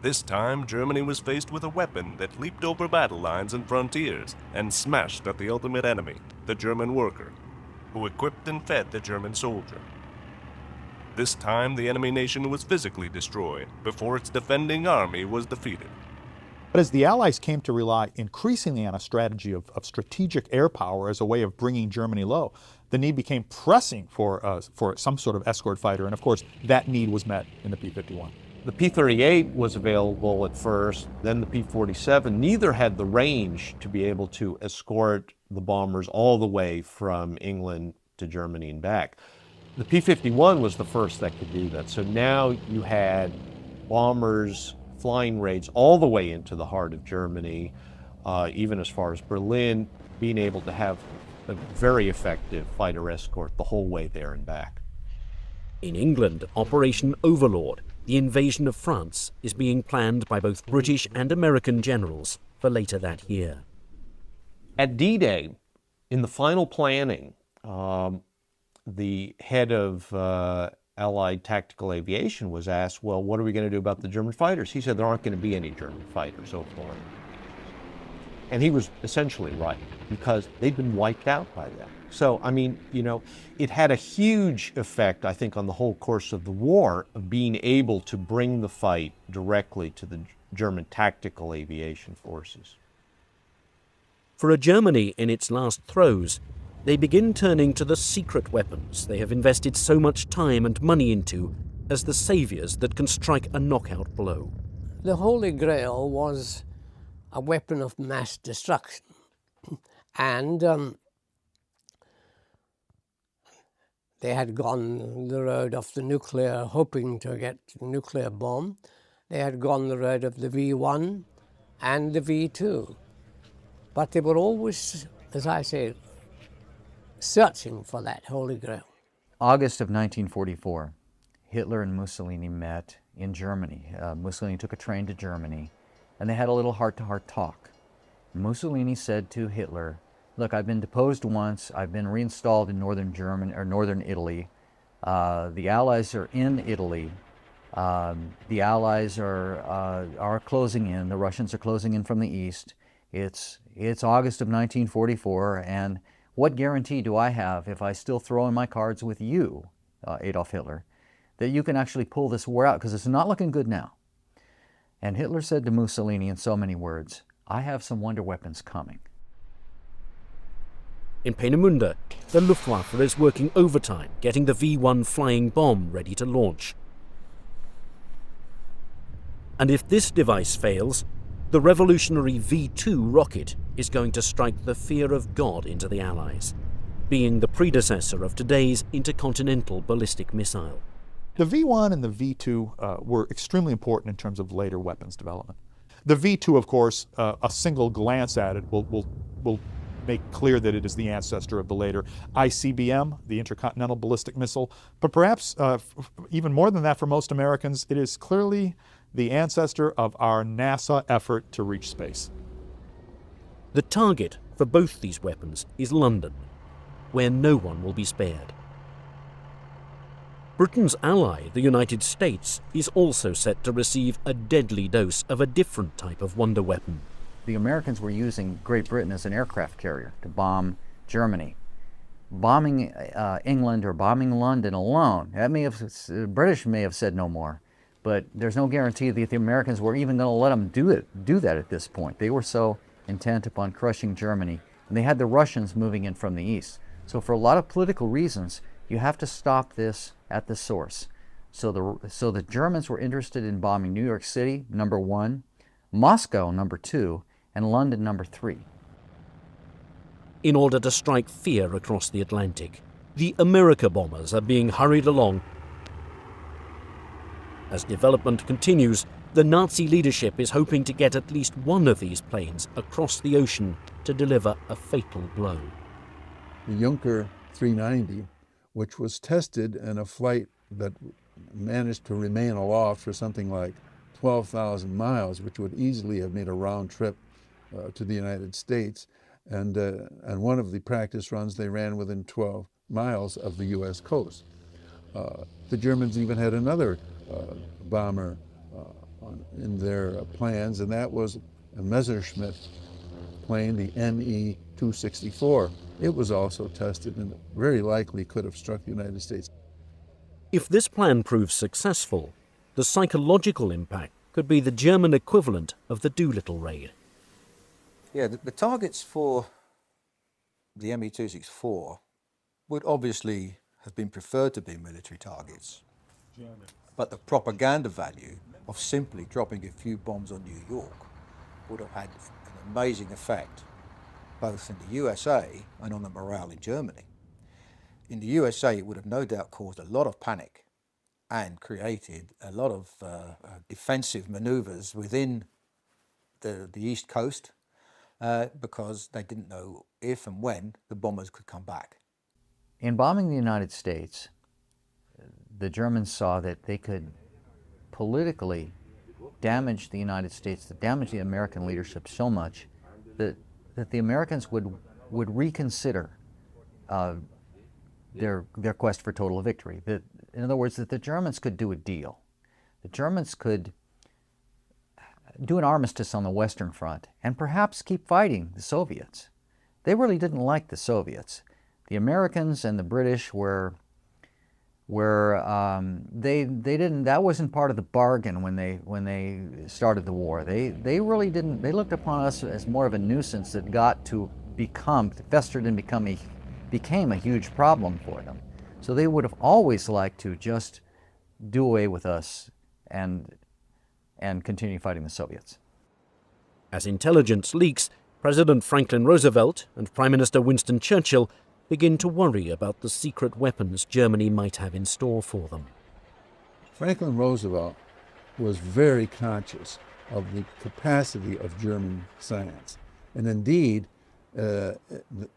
This time, Germany was faced with a weapon that leaped over battle lines and frontiers and smashed at the ultimate enemy, the German worker, who equipped and fed the German soldier. This time, the enemy nation was physically destroyed before its defending army was defeated. But as the Allies came to rely increasingly on a strategy of strategic air power as a way of bringing Germany low, the need became pressing for some sort of escort fighter, and of course that need was met in the P-51. The P-38 was available at first, then the P-47. Neither had the range to be able to escort the bombers all the way from England to Germany and back. The P-51 was the first that could do that. So now you had bombers flying raids all the way into the heart of Germany, even as far as Berlin, being able to have a very effective fighter escort the whole way there and back. In England, Operation Overlord, the invasion of France, is being planned by both British and American generals for later that year. At D-Day, in the final planning, the head of Allied tactical aviation was asked, well, what are we going to do about the German fighters? He said there aren't going to be any German fighters so far. And he was essentially right, because they'd been wiped out by then. So, I mean, you know, it had a huge effect, I think, on the whole course of the war, of being able to bring the fight directly to the German tactical aviation forces. For a Germany in its last throes, they begin turning to the secret weapons they have invested so much time and money into as the saviors that can strike a knockout blow. The Holy Grail was a weapon of mass destruction. And they had gone the road of the nuclear, hoping to get the nuclear bomb. They had gone the road of the V1 and the V2. But they were always, as I say, searching for that Holy Grail. August of 1944, Hitler and Mussolini met in Germany. Mussolini took a train to Germany, and they had a little heart-to-heart talk. Mussolini said to Hitler, look, I've been deposed once, I've been reinstalled in northern Italy. The Allies are in Italy. The Allies are closing in, the Russians are closing in from the east. It's August of 1944, and what guarantee do I have, if I still throw in my cards with you, Adolf Hitler, that you can actually pull this war out, because it's not looking good now. And Hitler said to Mussolini in so many words, I have some wonder weapons coming. In Peenemünde, the Luftwaffe is working overtime, getting the V1 flying bomb ready to launch. And if this device fails, the revolutionary V2 rocket is going to strike the fear of God into the Allies, being the predecessor of today's intercontinental ballistic missile. The V1 and the V2 were extremely important in terms of later weapons development. The V2, of course, a single glance at it will make clear that it is the ancestor of the later ICBM, the intercontinental ballistic missile. But perhaps even more than that for most Americans, it is clearly the ancestor of our NASA effort to reach space. The target for both these weapons is London, where no one will be spared. Britain's ally, the United States, is also set to receive a deadly dose of a different type of wonder weapon. The Americans were using Great Britain as an aircraft carrier to bomb Germany. Bombing England or bombing London alone, the British may have said no more, but there's no guarantee that the Americans were even going to let them do that at this point. They were so intent upon crushing Germany, and they had the Russians moving in from the east. So for a lot of political reasons, you have to stop this at the source. So the Germans were interested in bombing New York City, number 1, Moscow, number 2, and London, number 3. In order to strike fear across the Atlantic, the America bombers are being hurried along. As development continues, the Nazi leadership is hoping to get at least one of these planes across the ocean to deliver a fatal blow. The Junker 390, which was tested in a flight that managed to remain aloft for something like 12,000 miles, which would easily have made a round trip to the United States. And one of the practice runs they ran within 12 miles of the U.S. coast. The Germans even had another bomber in their plans, and that was a Messerschmitt plane, the Me-264. It was also tested and very likely could have struck the United States. If this plan proves successful, the psychological impact could be the German equivalent of the Doolittle raid. Yeah, the targets for the Me-264 would obviously have been preferred to be military targets, but the propaganda value of simply dropping a few bombs on New York would have had an amazing effect both in the USA and on the morale in Germany. In the USA, it would have no doubt caused a lot of panic and created a lot of defensive maneuvers within the East Coast because they didn't know if and when the bombers could come back. In bombing the United States, the Germans saw that they could politically damage the United States, damage the American leadership so much that the Americans would reconsider their quest for total victory. That, in other words, that the Germans could do a deal. The Germans could do an armistice on the Western Front and perhaps keep fighting the Soviets. They really didn't like the Soviets. The Americans and the British they didn't, that wasn't part of the bargain when they started the war. They really didn't, they looked upon us as more of a nuisance that got to festered and became a huge problem for them. So they would have always liked to just do away with us and continue fighting the Soviets. As intelligence leaks, President Franklin Roosevelt and Prime Minister Winston Churchill begin to worry about the secret weapons Germany might have in store for them. Franklin Roosevelt was very conscious of the capacity of German science. And indeed, in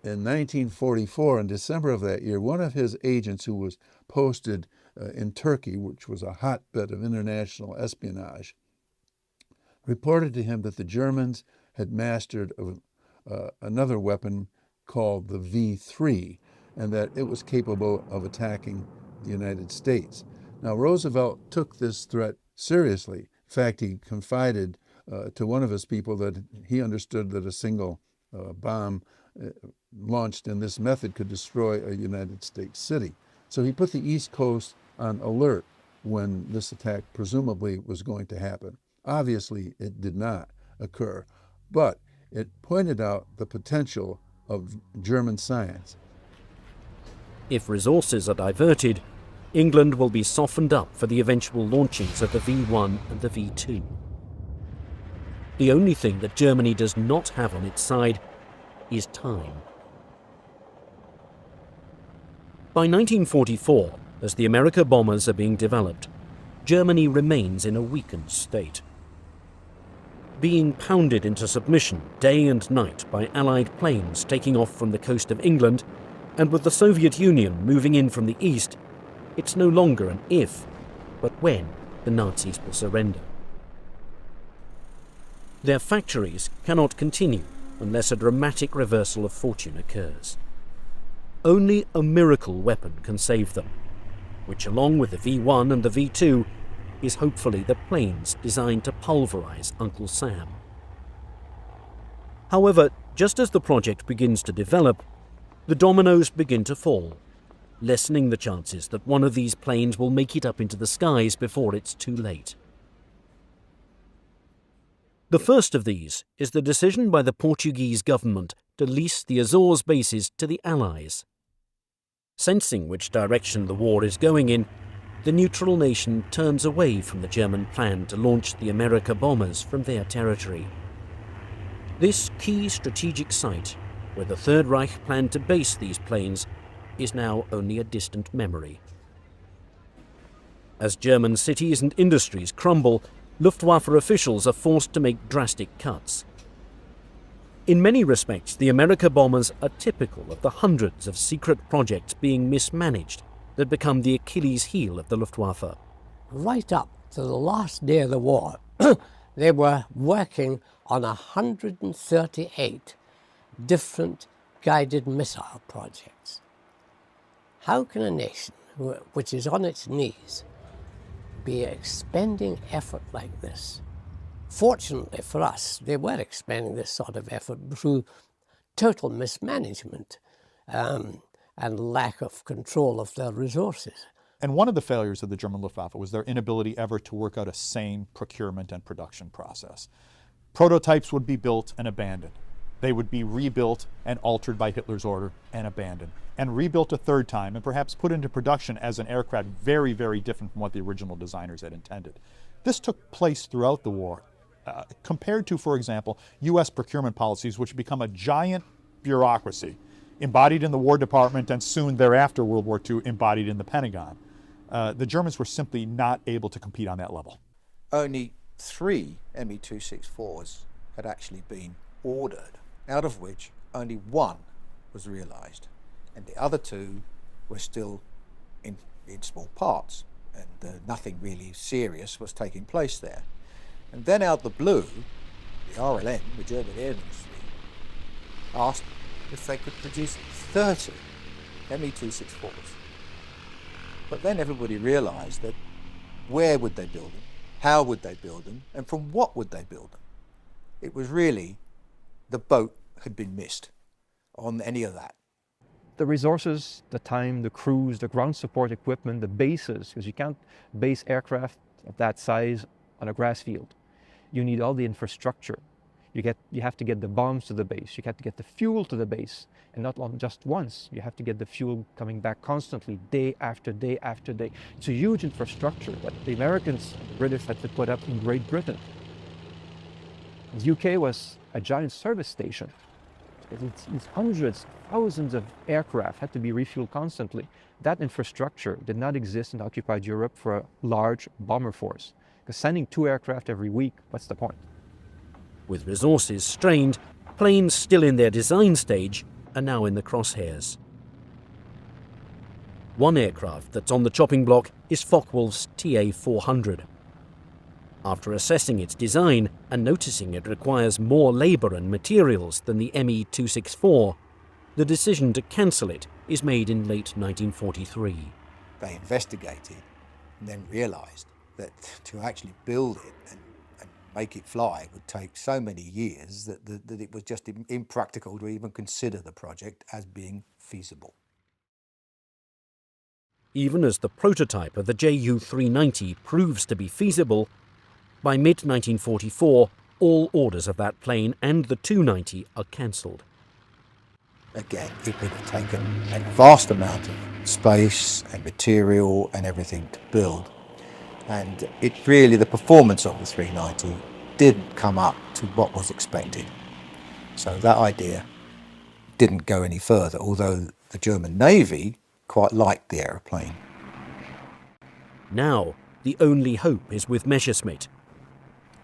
1944, in December of that year, one of his agents who was posted in Turkey, which was a hotbed of international espionage, reported to him that the Germans had mastered another weapon called the V3, and that it was capable of attacking the United States. Now, Roosevelt took this threat seriously. In fact, he confided to one of his people that he understood that a single bomb launched in this method could destroy a United States city. So he put the East Coast on alert when this attack presumably was going to happen. Obviously, it did not occur, but it pointed out the potential of German science. If resources are diverted, England will be softened up for the eventual launchings of the V1 and the V2. The only thing that Germany does not have on its side is time. By 1944, as the America bombers are being developed, Germany remains in a weakened state. Being pounded into submission day and night by Allied planes taking off from the coast of England, and with the Soviet Union moving in from the east, it's no longer an if, but when the Nazis will surrender. Their factories cannot continue unless a dramatic reversal of fortune occurs. Only a miracle weapon can save them, which, along with the V1 and the V2, is hopefully the planes designed to pulverize Uncle Sam. However, just as the project begins to develop, the dominoes begin to fall, lessening the chances that one of these planes will make it up into the skies before it's too late. The first of these is the decision by the Portuguese government to lease the Azores bases to the Allies. Sensing which direction the war is going in, the neutral nation turns away from the German plan to launch the America bombers from their territory. This key strategic site, where the Third Reich planned to base these planes, is now only a distant memory. As German cities and industries crumble, Luftwaffe officials are forced to make drastic cuts. In many respects, the America bombers are typical of the hundreds of secret projects being mismanaged that become the Achilles heel of the Luftwaffe. Right up to the last day of the war, they were working on 138 different guided missile projects. How can a nation which is on its knees be expending effort like this? Fortunately for us, they were expending this sort of effort through total mismanagement and lack of control of their resources. And one of the failures of the German Luftwaffe was their inability ever to work out a sane procurement and production process. Prototypes would be built and abandoned. They would be rebuilt and altered by Hitler's order and abandoned, and rebuilt a third time and perhaps put into production as an aircraft very, very different from what the original designers had intended. This took place throughout the war, compared to, for example, U.S. procurement policies, which become a giant bureaucracy embodied in the War Department and soon thereafter, World War II, embodied in the Pentagon. The Germans were simply not able to compete on that level. Only 3 Me-264s had actually been ordered, out of which only 1 was realized, and the other 2 were still in small parts, and nothing really serious was taking place there. And then out the blue, the RLM, the German Air Ministry, asked if they could produce 30 Me-264s. But then everybody realized that where would they build them, how would they build them, and from what would they build them? It was really, the boat had been missed on any of that. The resources, the time, the crews, the ground support equipment, the bases, because you can't base aircraft of that size on a grass field. You need all the infrastructure. You have to get the bombs to the base, you have to get the fuel to the base, and not just once. You have to get the fuel coming back constantly, day after day after day. It's a huge infrastructure that the Americans, the British had to put up in Great Britain. The UK was a giant service station. It's hundreds, thousands of aircraft had to be refueled constantly. That infrastructure did not exist in occupied Europe for a large bomber force. Because sending 2 aircraft every week, what's the point? With resources strained, planes still in their design stage are now in the crosshairs. One aircraft that's on the chopping block is Focke-Wulf's TA-400. After assessing its design and noticing it requires more labour and materials than the Me-264, the decision to cancel it is made in late 1943. They investigated and then realised that to actually build it and make it fly would take so many years that it was just impractical to even consider the project as being feasible. Even as the prototype of the Ju-390 proves to be feasible, by mid-1944, all orders of that plane and the 290 are cancelled. Again, it would have taken a vast amount of space and material and everything to build. And it really, the performance of the 390 didn't come up to what was expected. So that idea didn't go any further, although the German Navy quite liked the aeroplane. Now, the only hope is with Messerschmitt.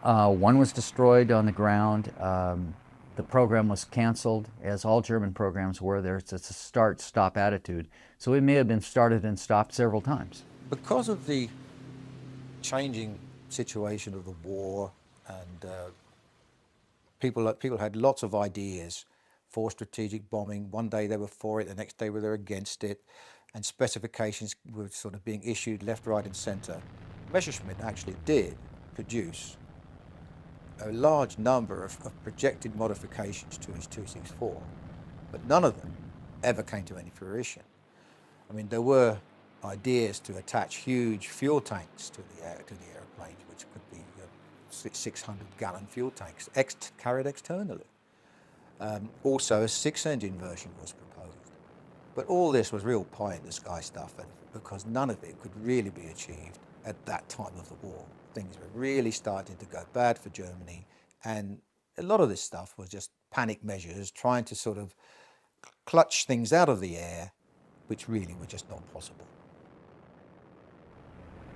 One was destroyed on the ground. The program was canceled, as all German programs were. There's a start-stop attitude. So it may have been started and stopped several times. Because of the changing situation of the war, and people had lots of ideas for strategic bombing. One day they were for it, the next day they were against it, and specifications were sort of being issued left, right and centre. Messerschmitt actually did produce a large number of projected modifications to his 264, but none of them ever came to any fruition. I mean, there were ideas to attach huge fuel tanks to the airplanes, which could be 600-gallon fuel tanks, carried externally. Also, a 6-engine version was proposed. But all this was real pie-in-the-sky stuff, and because none of it could really be achieved at that time of the war. Things were really starting to go bad for Germany, and a lot of this stuff was just panic measures, trying to sort of clutch things out of the air, which really were just not possible.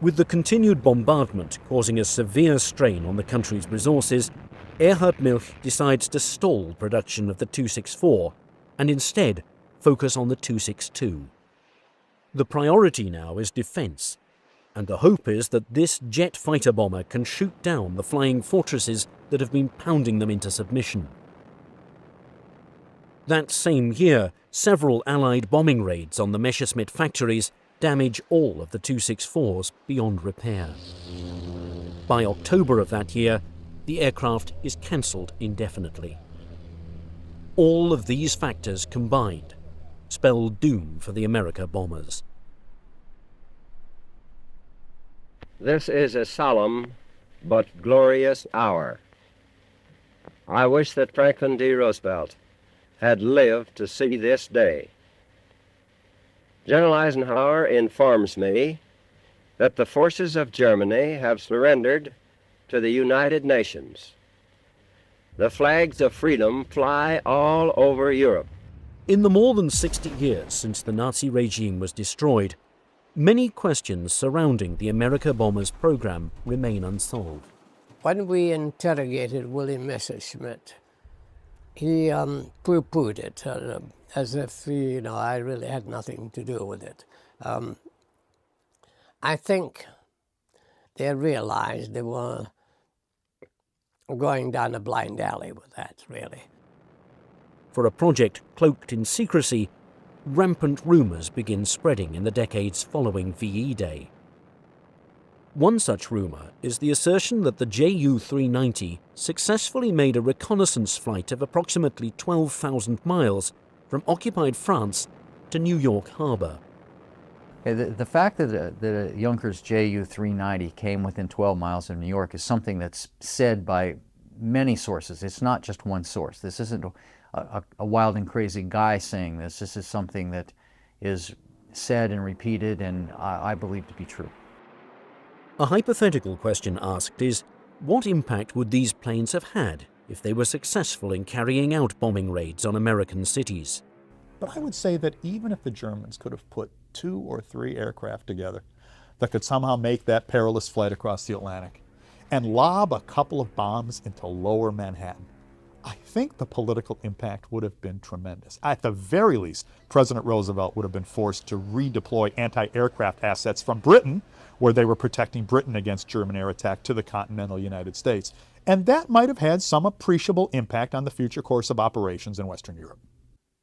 With the continued bombardment causing a severe strain on the country's resources, Erhard Milch decides to stall production of the 264 and instead focus on the 262. The priority now is defence, and the hope is that this jet fighter bomber can shoot down the flying fortresses that have been pounding them into submission. That same year, several Allied bombing raids on the Messerschmitt factories damage all of the 264s beyond repair. By October of that year, the aircraft is cancelled indefinitely. All of these factors combined spell doom for the America bombers. This is a solemn but glorious hour. I wish that Franklin D. Roosevelt had lived to see this day. General Eisenhower informs me that the forces of Germany have surrendered to the United Nations. The flags of freedom fly all over Europe. In the more than 60 years since the Nazi regime was destroyed, many questions surrounding the America bombers program remain unsolved. When we interrogated William Messerschmitt, he pooh-poohed it as if, I really had nothing to do with it. I think they realized they were going down a blind alley with that, really. For a project cloaked in secrecy, rampant rumors begin spreading in the decades following VE Day. One such rumor is the assertion that the Ju-390 successfully made a reconnaissance flight of approximately 12,000 miles from occupied France to New York Harbor. The fact that a Junkers Ju-390 came within 12 miles of New York is something that's said by many sources. It's not just one source. This isn't a wild and crazy guy saying this. This is something that is said and repeated, and I believe to be true. A hypothetical question asked is, what impact would these planes have had if they were successful in carrying out bombing raids on American cities? But I would say that even if the Germans could have put 2 or 3 aircraft together that could somehow make that perilous flight across the Atlantic and lob a couple of bombs into lower Manhattan, I think the political impact would have been tremendous. At the very least, President Roosevelt would have been forced to redeploy anti-aircraft assets from Britain, where they were protecting Britain against German air attack, to the continental United States. And that might have had some appreciable impact on the future course of operations in Western Europe.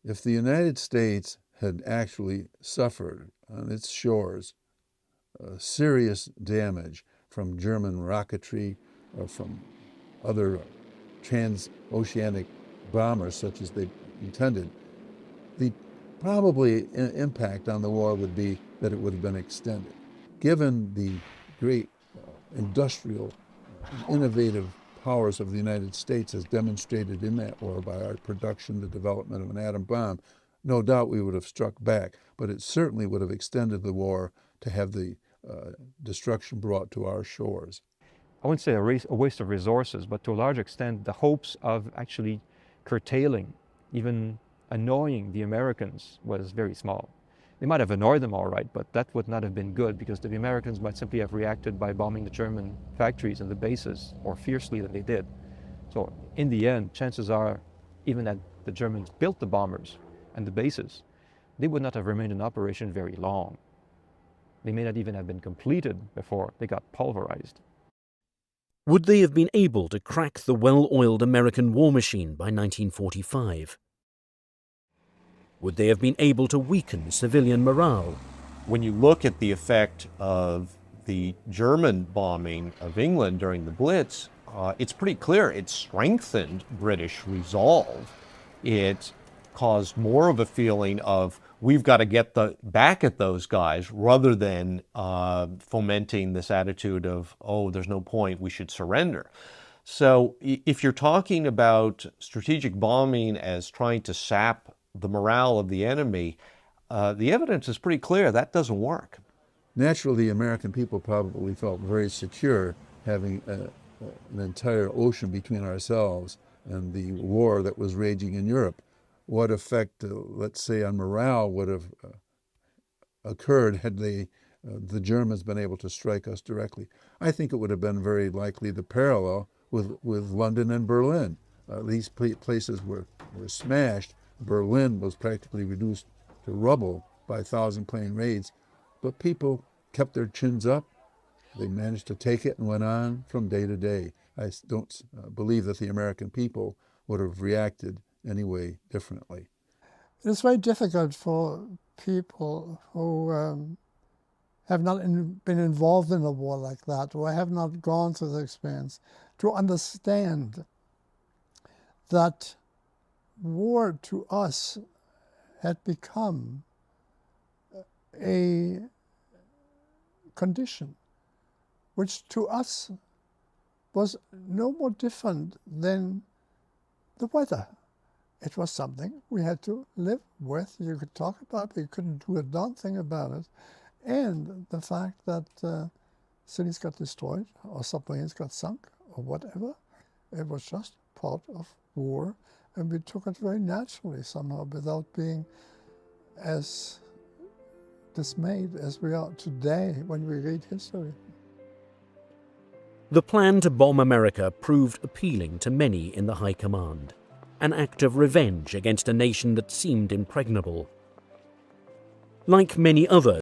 If the United States had actually suffered on its shores serious damage from German rocketry or from other transoceanic bombers such as they intended, the probably impact on the war would be that it would have been extended. Given the great industrial, innovative powers of the United States as demonstrated in that war by our production, the development of an atom bomb, no doubt we would have struck back, but it certainly would have extended the war to have the destruction brought to our shores. I wouldn't say a waste of resources, but to a large extent, the hopes of actually curtailing, even annoying the Americans was very small. They might have annoyed them all right, but that would not have been good because the Americans might simply have reacted by bombing the German factories and the bases more fiercely than they did. So in the end, chances are, even that the Germans built the bombers and the bases, they would not have remained in operation very long. They may not even have been completed before they got pulverized. Would they have been able to crack the well-oiled American war machine by 1945? Would they have been able to weaken civilian morale? When you look at the effect of the German bombing of England during the Blitz, it's pretty clear it strengthened British resolve. It caused more of a feeling of we've got to get back at those guys rather than fomenting this attitude of, oh, there's no point, we should surrender. So if you're talking about strategic bombing as trying to sap the morale of the enemy, the evidence is pretty clear that doesn't work. Naturally, the American people probably felt very secure having an entire ocean between ourselves and the war that was raging in Europe. What effect, let's say, on morale would have occurred had the Germans been able to strike us directly? I think it would have been very likely the parallel with London and Berlin. These places were smashed. Berlin was practically reduced to rubble by 1,000-plane raids, but people kept their chins up. They managed to take it and went on from day to day. I don't believe that the American people would have reacted anyway differently. It's very difficult for people who have not been involved in a war like that, or have not gone through the experience, to understand that war to us had become a condition which to us was no more different than the weather. It was something we had to live with. You could talk about it, but you couldn't do a darn thing about it. and the fact that cities got destroyed or submarines got sunk or whatever. It was just part of war, and we took it very naturally somehow without being as dismayed as we are today when we read history. The plan to bomb America proved appealing to many in the High Command, an act of revenge against a nation that seemed impregnable. Like many others,